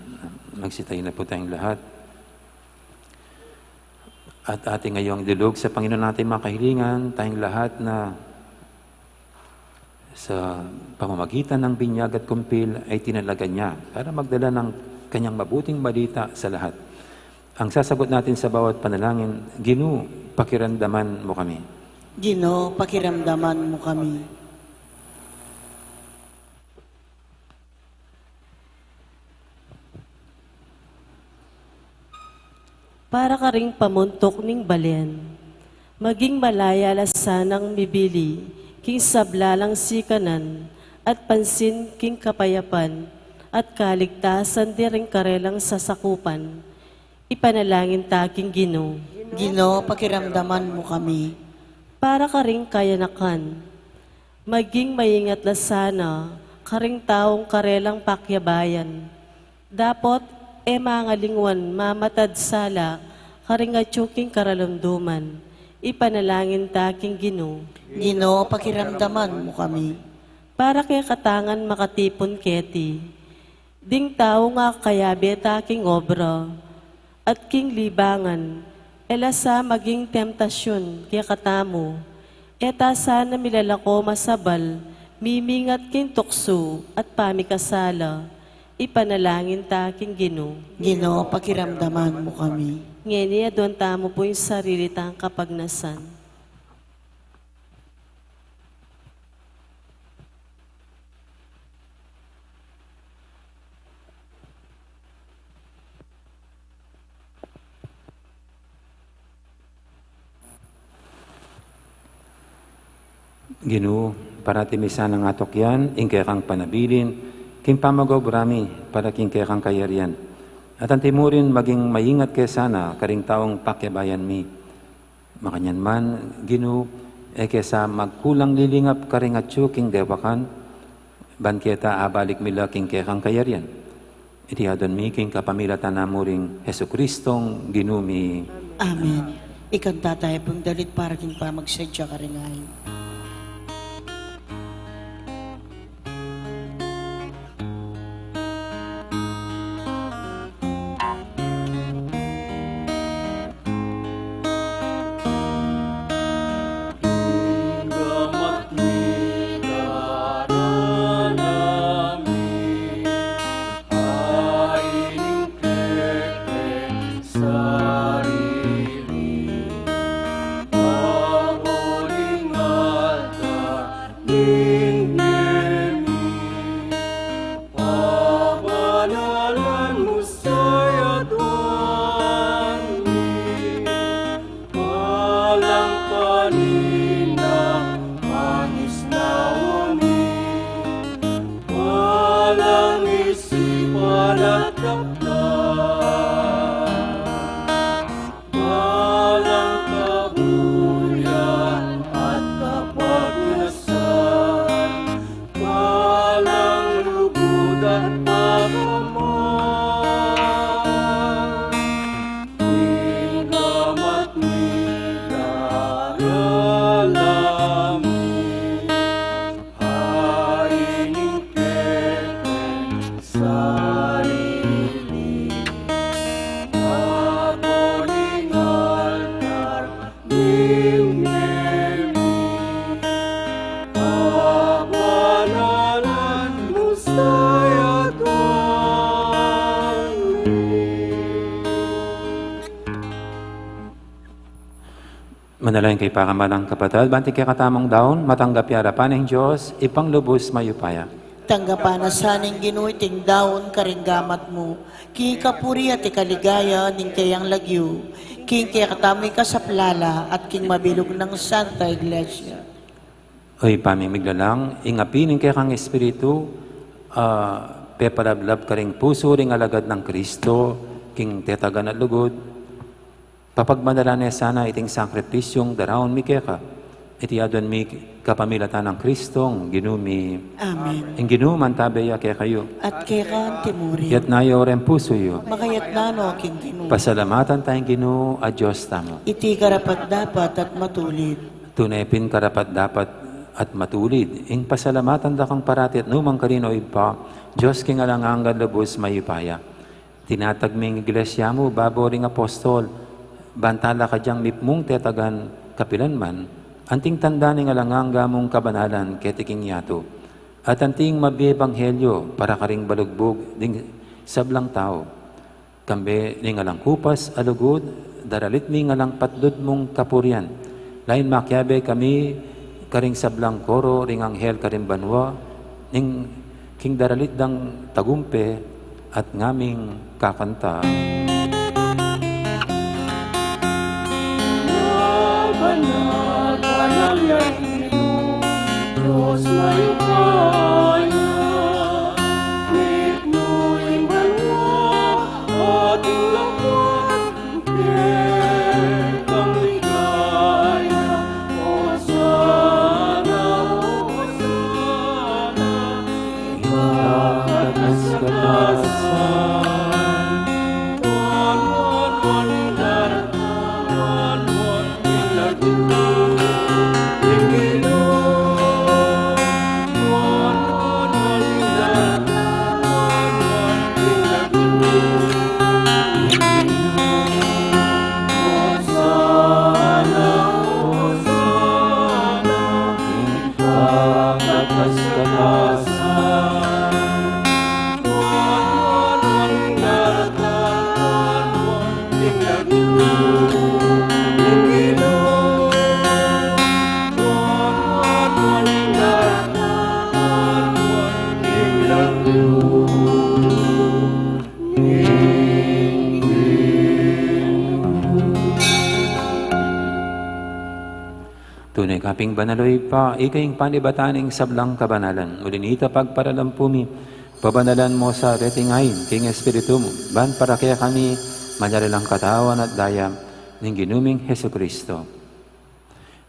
Magsitayo na po tayong lahat. At ating ngayong dilog sa Panginoon natin mga kahilingan, tayong lahat na sa pamamagitan ng binyag at kumpil ay tinalaga niya para magdala ng kanyang mabuting balita sa lahat. Ang sasagot natin sa bawat panalangin, Ginoo, pakiramdaman mo kami. Ginoo, pakiramdaman mo kami. Para ka ring pamuntok ning balen, maging malaya lasanang mibili, king sablalang sikanan, at pansin king kapayapan, at kaligtasan di ring karelang sasakupan. Ipanalangin taking Ginoo. Ginoo, pakiramdaman mo kami. Para ka ring kayanakan, maging maingat lasana, karing taong karelang pakyabayan. Dapat mangalingwan mamatad sala, karing atsuking karalumduman. Ipanalangin taking Ginoo. Ginoo, pakiramdaman mo kami. Para kay katangan makatipon keti, ding tao nga kayabe taking obra, at king libangan, elasa maging temptasyon kaya katamo, eta sana milalako masabal, mimingat king tukso at pamikasala, ipanalangin taking Ginoo. Ginoo, pakiramdaman mo kami. Ngeni adon tamo po yung sarili tang kapagnasan. Ginoo, parati misa ng atok yan, ingkay kang panabilin, king pamagaw brami, para king kay kang kayarian. At ang timurin maging maingat kay sana, karing taong pakyabayan mi. Makanyan man, Ginoo, kesa magkulang lilingap karing atyo king dewakan, banketa abalik mila king kay kang kayarian. Iti adon mi king kapamilatan na muring Hesu Kristong ginumi. Amen. Ikanta tayo pong dalit para king pamagsadya karingahin. Gamat mi daranamin, aining keke sarili. Pamuning altar, ning pabanalan mo sa'y aduan mi. Walang panina, manis na umi. Walang isipan at kaptan. Walang kabuyan at kapagnasan. Walang lugod at pagmamahal. Gamat mi daralamin, aining keke sarili. Pamuning altar, ning pabanalan mo sa'y aduan mi. Manalangin kay pakamalang kapatid, banti kay katamong daon, matanggap yarapan ng Diyos, ipanglubos mayupaya. Tanggapan na saning ginuiting daon karinggamat mo, king kapuri at ikaligaya ning kayang lagyo, king kaya katamoy ka sa plala at king mabilog ng Santa Iglesia. Oy, pamimiglalang, ingapinin kay kang Espiritu, pepalablab ka ring puso ring alagad ng Kristo, king tetagan at lugod, papagmadalan niya sana iting sakripisyong daraon mi keka, iti adon mi kapamilatan ng Kristong ginumi. Amen. Ang ginuman tabeya kay kayo, At kaya ka timuri, yat nayo rin puso yo, makayat nano king ginu. pasalamatan tayong Ginoo a Diyos tamo. Iti karapat dapat at matulid. Tunepin karapat dapat at matulid. Ing pasalamatan da kang parati at numang karino ipa, Diyos king alangangan lubos mayupaya. Tinatagming iglesia mo, baboring apostol, bantala ka diyang mipmung tetagan kapilan man, anting tanda ning alanganga mong kabanalan ketiking yato. At anting mabibanghelyo para karing balugbog ding sablang tao. Kambe ning alang kupas alugod, daralit mi ngalang patdod mong kapurian. Lain makyabe kami karing sablang koro ring anghel karing banwa, ning king daralit dang tagumpe at ngaming kakanta. Banal, banal yan ino, Diyos mayupaya. Mitnuing banwa, ating lakwat, kekang ligaya. Hosana, Hosana, ikakatas-katasan. Aping banaloy pa, ikayong panibataning sablang kabanalan. Ulinita pagparalampumi, pabanalan mo sa retingayin, king Espiritu mo. Ban para kaya kami, manyarelang katawan at dayam, ng ginuming Heso Kristo.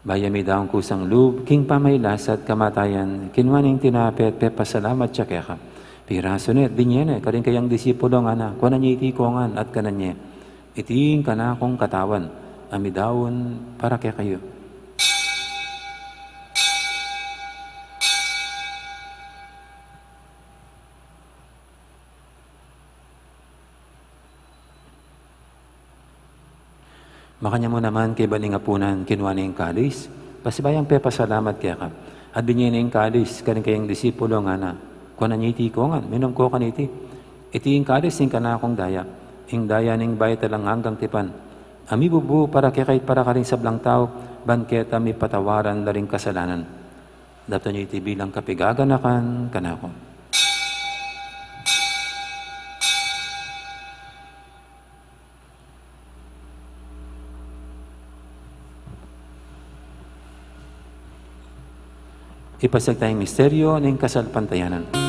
Bayami daong kusang loob, king pamaylas at kamatayan, kinwaning tinapet, pepasalamat siya kaya ka. Piraso net, dinyene, karin kayang disipulo nga na, kuwan niya itikongan at kananye. Iting ka na akong katawan, amidaon para kaya kayo. Makanya mo naman kay baling apunan kinuha na yung kalis. Pasibayang pepasalamat kaya ka. At binyan na yung kalis, kanin kayang disipulo nga na. Kung nanyiti ko nga, minum ko kaniti. Iti yung kalis, yung kana akong daya. Yung daya ning bayat talang hanggang tipan. Ami bubu para kaya kahit para ka rin sablang tao, banketa mi patawaran na rin kasalanan. Dato nyo iti bilang kapigaganakan kanako. Ipasag tayong misteryo ng kasalpantayanan.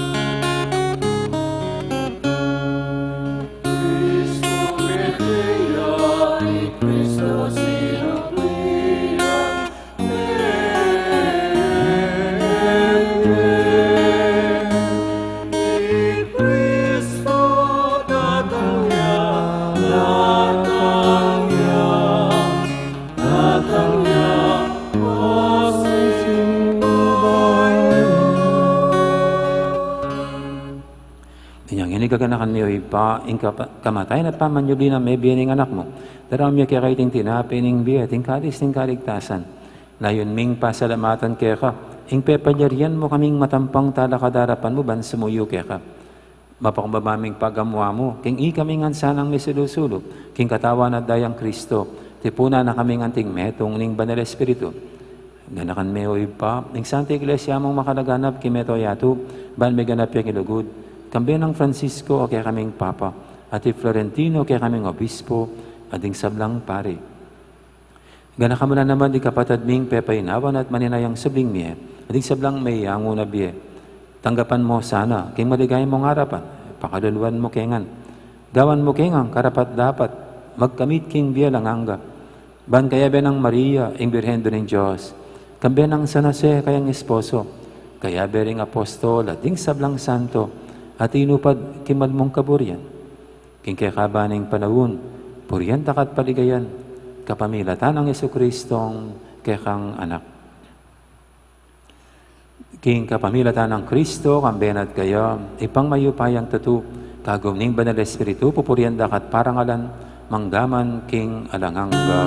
Gaganakan niyo ipa, ing kamatayan at pamanyuli na may biyaning anak mo. Daraw miya kaya kayo ting tinapi ning biya, ting kalis, ting kaligtasan. Layon ming pasalamatan kaya ka, ing pepalyarian mo kaming matampang talakadarapan mo, ban sumuyo kaya ka. Mapakumbabaming pagamuha mo, king ikaming ansanang may sulusulo, king katawan at dayang Kristo, tipuna na kaming anting metong ning Banal Espiritu. Ganakan miyo ipa, ing Santa Iglesia mong makalaganap kimeto yatu, ban may ganap yung ilugod. Kambi ng Francisco o kaya kaming Papa, at Florentino kaya kaming Obispo, ading sablang pare. Gana ka muna naman di kapatad ming pepainawan at maninayang sabling miye, ading sablang may yango na biye. Tanggapan mo sana, king maligay mong harapan, pakaluluan mo kengan. Gawan mo kengang karapat dapat, magkamit king biya lang angga. Ban kaya be ng Maria, ing Birhendo ng Diyos, kambi ng San Jose kayang esposo, kaya be ring apostol, ading sablang santo, at inupad kimal mong kaburian. King kakabaning panahon, puriyan takat paligayan, kapamilatan ng Jesucristong kekang anak. King kapamilatan ng Kristo, kambenat kayo, ipang mayupayang tatu, kagum ning Banal Espiritu, pupuriyan dakat parangalan, manggaman king alanganga.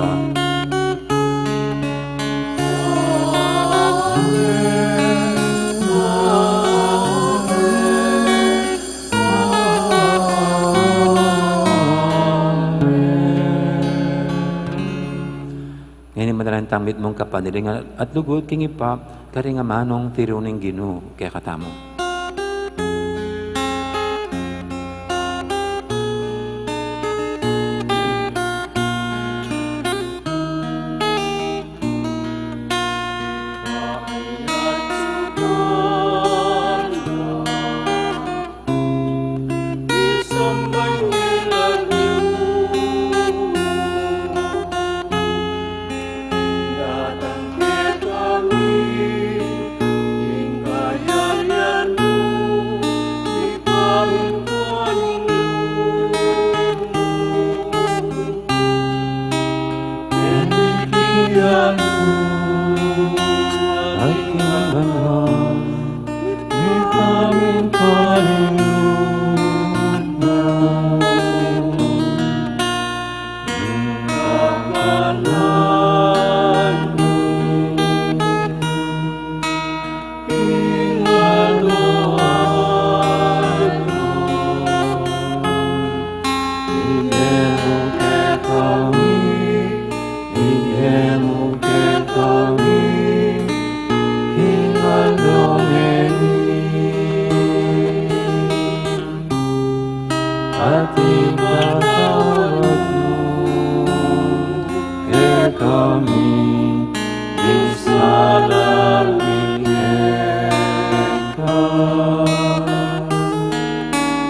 Ngayon madalang tamit mong kapanilingan at lugod king ipa karingamanong tiruning Ginoo kaya katamo.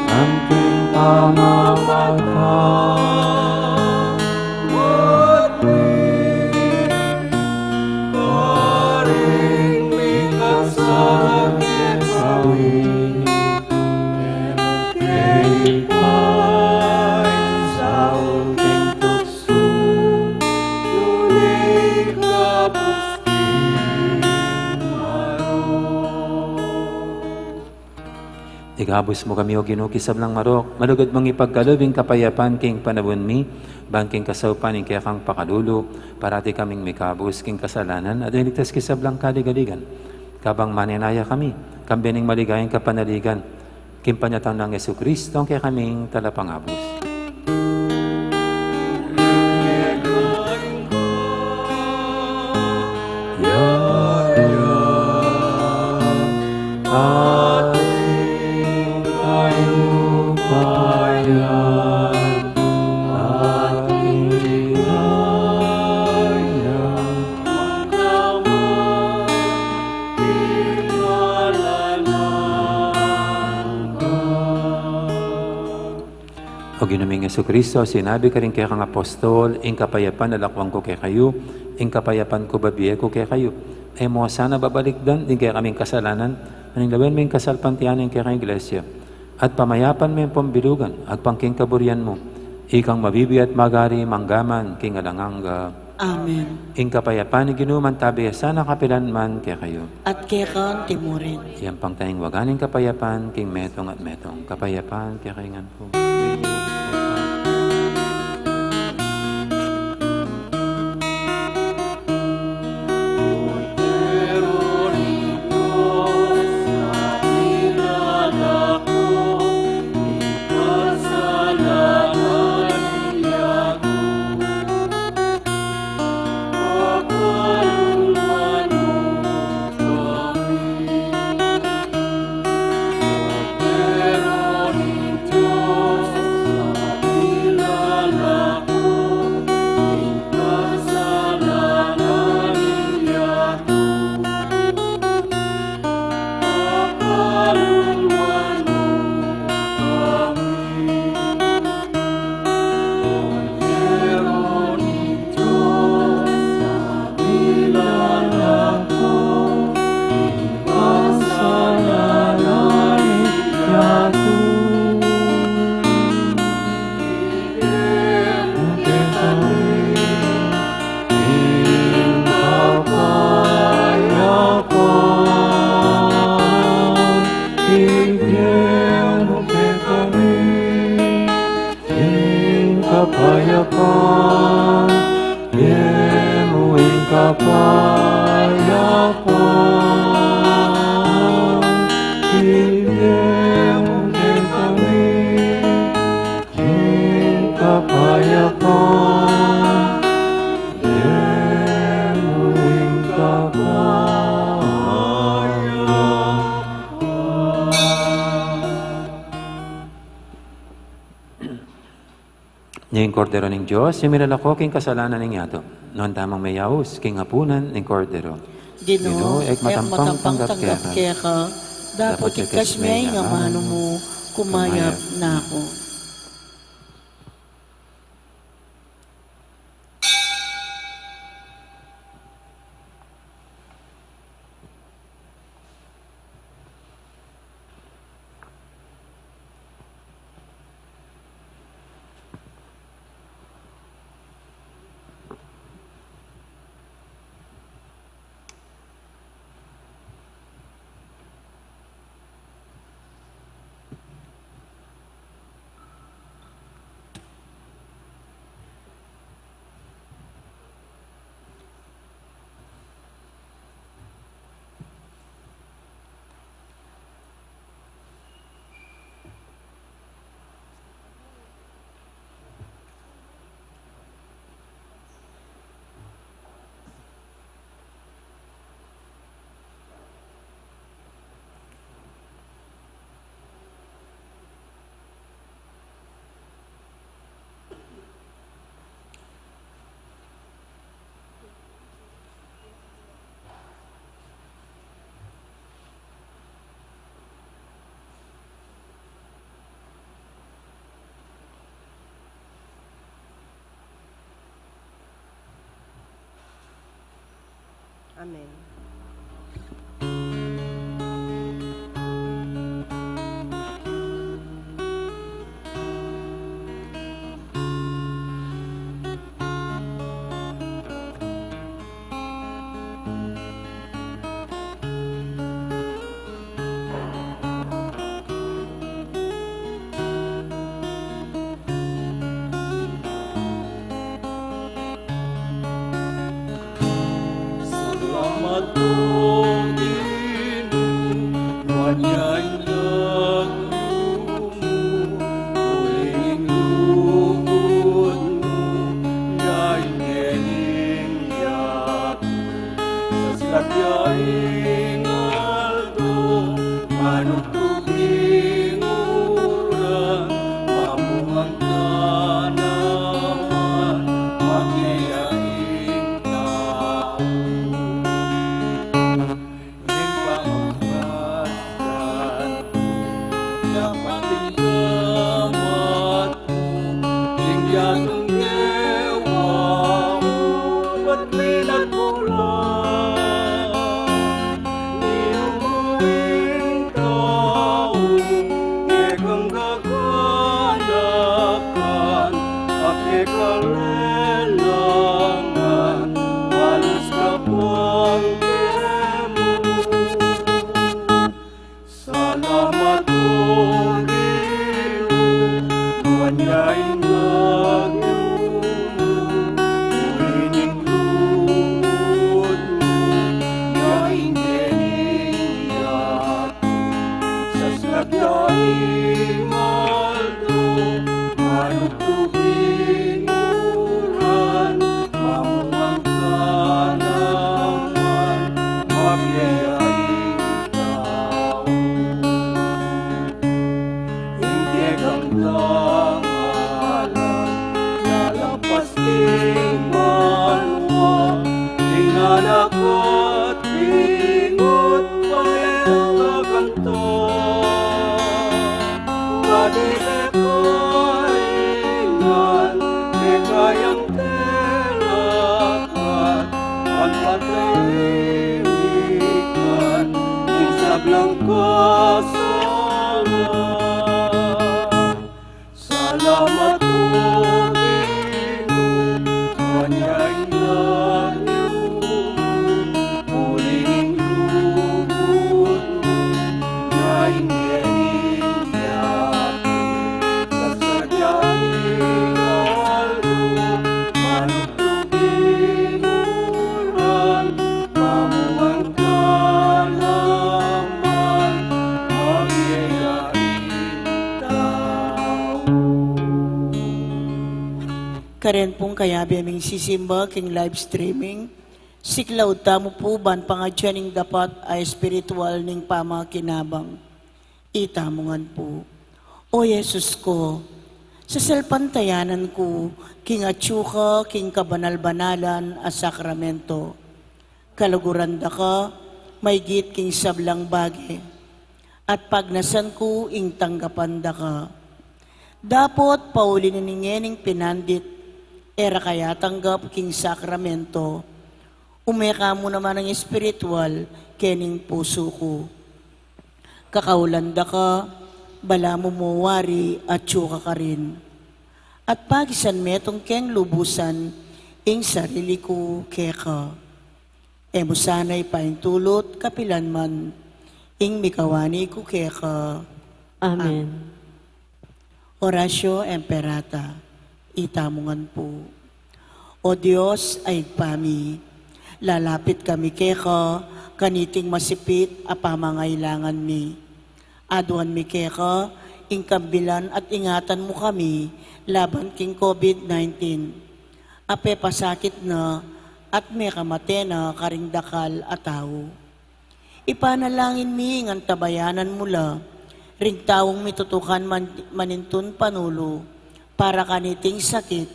ang king pamamagitan. Igabos mo kami o ginukisab ng marok, malugod mong ipagkalubing kapayapan king panabon mi, bangking kasaupan ing kaya kang pakalulo, parati kaming mikabos king kasalanan, at iligtas kisab lang kaligaligan. Kabang maninaya kami, kambining maligayang kapanaligan, kimpanyatang ng Yesu Kristo, ang kaya kaming talapangabos. O ginuming Yesu Kristo, sinabi ka rin kaya kang apostol, ing kapayapan nalakwang ko kay kayo, ing kapayapan ko babiye ko kay kayo. Ay mo sana babalikdan, din kaya kaming kasalanan, aning lawin mo yung kasalpantianin kaya kang iglesia. At pamayapan mo yung pambilugan, at pangking kaburian mo, ikang mabibi at magari, manggaman, king alanganga. Amen. Ing kapayapan ni ginuman tabi, sana kapilan man kaya kayo. At kaya kang timurin. Iyang pangtayang waganing kapayapan, king metong at metong. Kapayapan kaya kaingan po. Ning kordero ning Diyos, yung minalako king kasalanan ning yato. Noon tamang mayawos, king hapunan ning kordero. Ginoo, ek matampang tanggap kaya ka, dapat ikas may nga mano mo, kumayap na ako. Amen. Salamat po, Ginoo, wanyay naglumo, huling lugod mo, yay ngening yaku. Sa silagyaing Aldo, manok tubinguran, mamuhang tanaman, magyayaing tao. Ning pangmasdan, dapat tinggamat mo, ning yatong ngewa mo, ba't pinagmulan? Iumuing taong, ikang gaganakan, at ikalelangan, halos kapag salamat po, Ginoo, wanyay naglumo, huling lugod mo, yay ngening yaku. Sa silagyaing Aldo, manok tubinguran, mamuhang tanaman, magyayaing tao. Hindi kang dangalan, lalapas king malwa, king anak at pingot, pangalaganto. Padilekaingan, kekayang telakat, at patahimikan, isablang kasalan. Salamat po, Ginoo, wanyay naglumo, huling lugod mo, yay ngening yaku. Sa sadyaing Aldo, manok tubinguran, mamuhang tanaman, magyayaing tao. Karen pong kayabi aming sisimba king live streaming. Siklaw tamo po ban pangadyaning dapat ay spiritual ning pamakinabang. Itamongan po. O Yesus ko, sa salpantayanan ko, king atsuka, king kabanal-banalan a sakramento. Kaluguranda ka, may git king sablang bagi. At pagnasan ko, ing tanggapanda ka. Dapot pauli ni ngening pinandit, era kaya tanggap king sakramento. Umeka mo naman ang espiritual, kening puso ko. Kakaulanda ka, bala mo muwari at tsuka ka rin. At pagisan metong keng lubusan, ing sarili ko keka. Emo sana'y paintulot, kapilan man, ing mikawani ko keka. Amen. Orasyo Emperata, itamongan po. O Diyos ay pami, lalapit kami keka, kaniting masipit a pamangailangan mi. Aduan mi keka, ing kambilan at ingatan mo kami, laban king COVID-19. Ape pasakit na, at may kamate na karingdakal at tao. Ipanalangin mi ngan tabayanan mula, ring taong mitutukan manintun panulo, para kaniting sakit,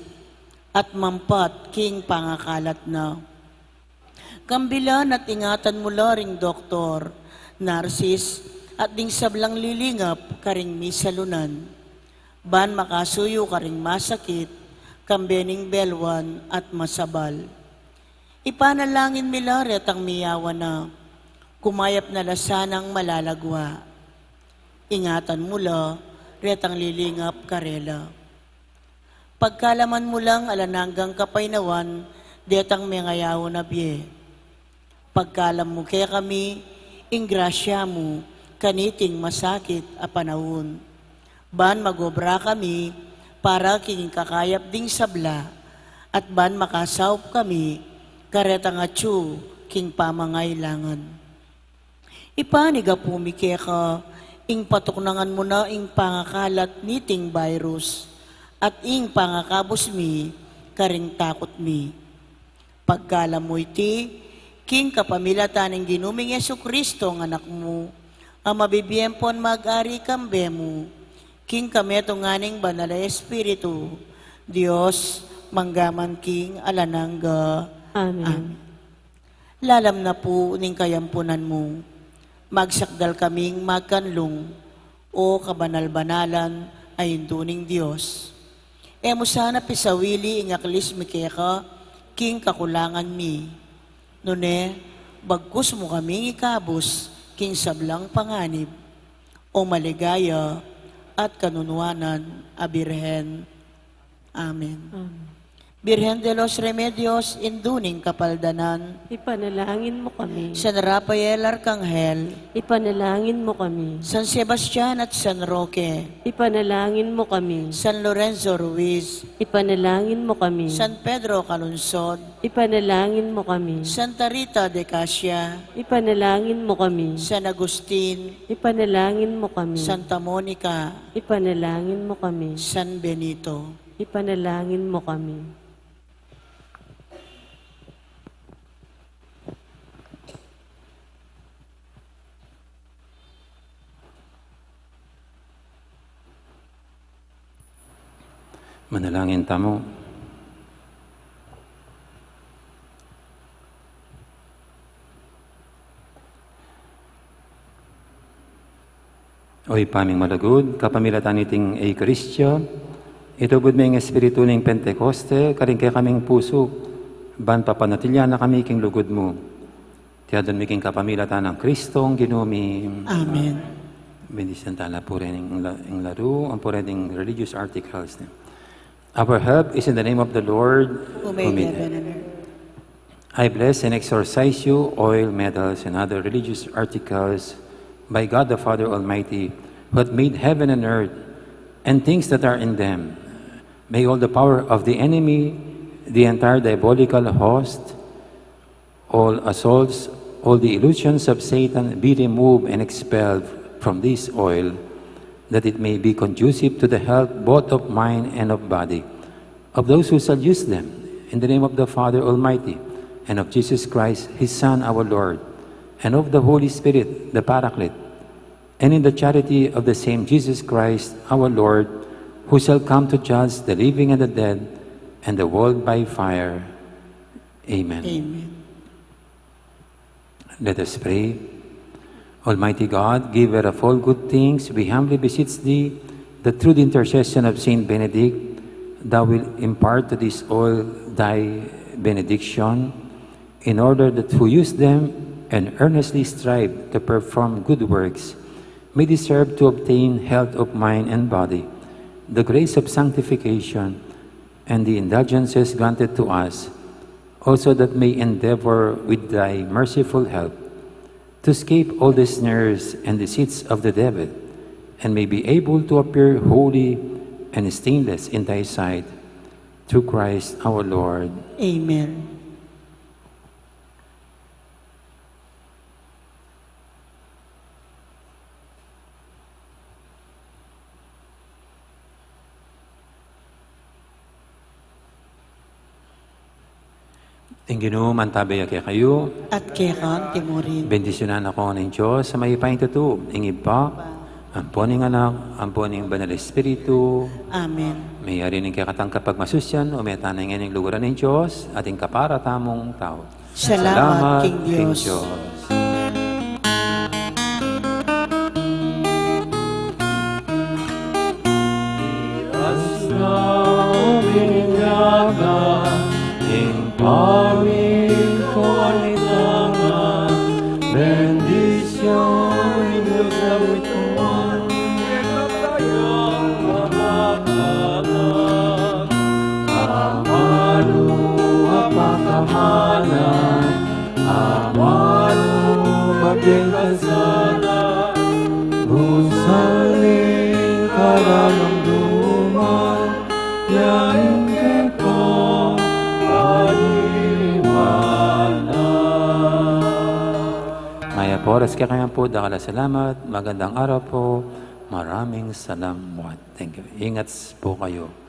at mampat king pangakalat na. Kambilan at ingatan mula ring doktor, narsis, at ding sablang lilingap karing misalunan. Ban makasuyo karing masakit, kambening belwan at masabal. Ipanalangin milari at ang miyawa na kumayap na lasanang malalagwa. Ingatan mula, retang lilingap karela. Pagkalaman mo lang alananggang kapaynawan, detang mengayaw na biye. Pagkalam mo kaya kami, ingrasya mo, kaniting masakit a panahon. Ban magobra kami, para king kakayap ding sabla, at ban makasawp kami, karetang atsu, king pamangailangan. Ipaniga pumike ka, ing patuknangan mo na ing pangakalat niting virus, at ing pangakabos mi, karing takot mi. Pagkalam mo iti, king kapamilatan ng ginuming Yesukristo ang anak mo, ang mabibiyempon mag-ari kambe mo, king kameto nganing banal na Espiritu, Diyos, manggaman king alanangga. Amen. Lalam na po ning kayampunan mo, magsakdal kaming magkanlong, o kabanal-banalan ay tuning Diyos. Emo sana pisawili ing aklis mikeka, king kakulangan mi. Nune, bagkus mo kaming ikabos, king sablang panganib, o maligaya at kanunuanan a Birhen. Amen. Birhen de los Remedios, induning kapaldanan, Ipanalangin mo kami. San Rafael Arcangel, Ipanalangin mo kami. San Sebastian at San Roque, Ipanalangin mo kami. San Lorenzo Ruiz, Ipanalangin mo kami. San Pedro Calunsod, Ipanalangin mo kami. Santa Rita de Casia, Ipanalangin mo kami. San Agustin, Ipanalangin mo kami. Santa Monica, Ipanalangin mo kami. San Benito. Ipanalangin mo kami. Manalangin tamo. Oy paming malagud, kapamilatan iting Eukaristya, ito bud may espiritu ng Pentecoste, karing kay kaming puso, ban papanatilya na kami king lugod mo. Tiyadon mi king kapamilatan ng Kristong ginumi. Amen. Bendisyon tala po rin ang laro, ang po rin ang religious articles. Our help is in the name of the Lord, Who made heaven and earth. I bless and exorcise you, oil, medals, and other religious articles, by God the Father Almighty, who hath made heaven and earth, and things that are in them. May all the power of the enemy, the entire diabolical host, all assaults, all the illusions of Satan be removed and expelled from this oil, that it may be conducive to the health both of mind and of body, of those who shall use them, in the name of the Father Almighty, and of Jesus Christ, His Son, our Lord, and of the Holy Spirit, the Paraclete, and in the charity of the same Jesus Christ, our Lord, who shall come to judge the living and the dead, and the world by fire. Amen. Amen. Let us pray. Almighty God, giver of all good things, we humbly beseech Thee that through the intercession of Saint Benedict, Thou wilt impart to this oil Thy benediction, in order that who use them and earnestly strive to perform good works may deserve to obtain health of mind and body, the grace of sanctification, and the indulgences granted to us, also that may endeavor with Thy merciful help to escape all the snares and deceits of the devil, and may be able to appear holy and stainless in Thy sight, through Christ our Lord. Amen. Ang Ginoo mantabay kay kayo, At kekang timurin. bendisyonan ako ng Diyos sa may paingtutu, ingib pa, amponing anak, amponing banal Espiritu, Amen. may ari ng kakatang kapag masusyan, umetan ng ining luguran ng Diyos, ating kapara tamong tao. Salamat, King Diyos. As namin yaga, ing pamilya nararamdaman, yain kita panimunan. Maya po, oras kaya kaya po, dakala salamat, magandang araw po, maraming salamat. Thank you. Ingat po kayo.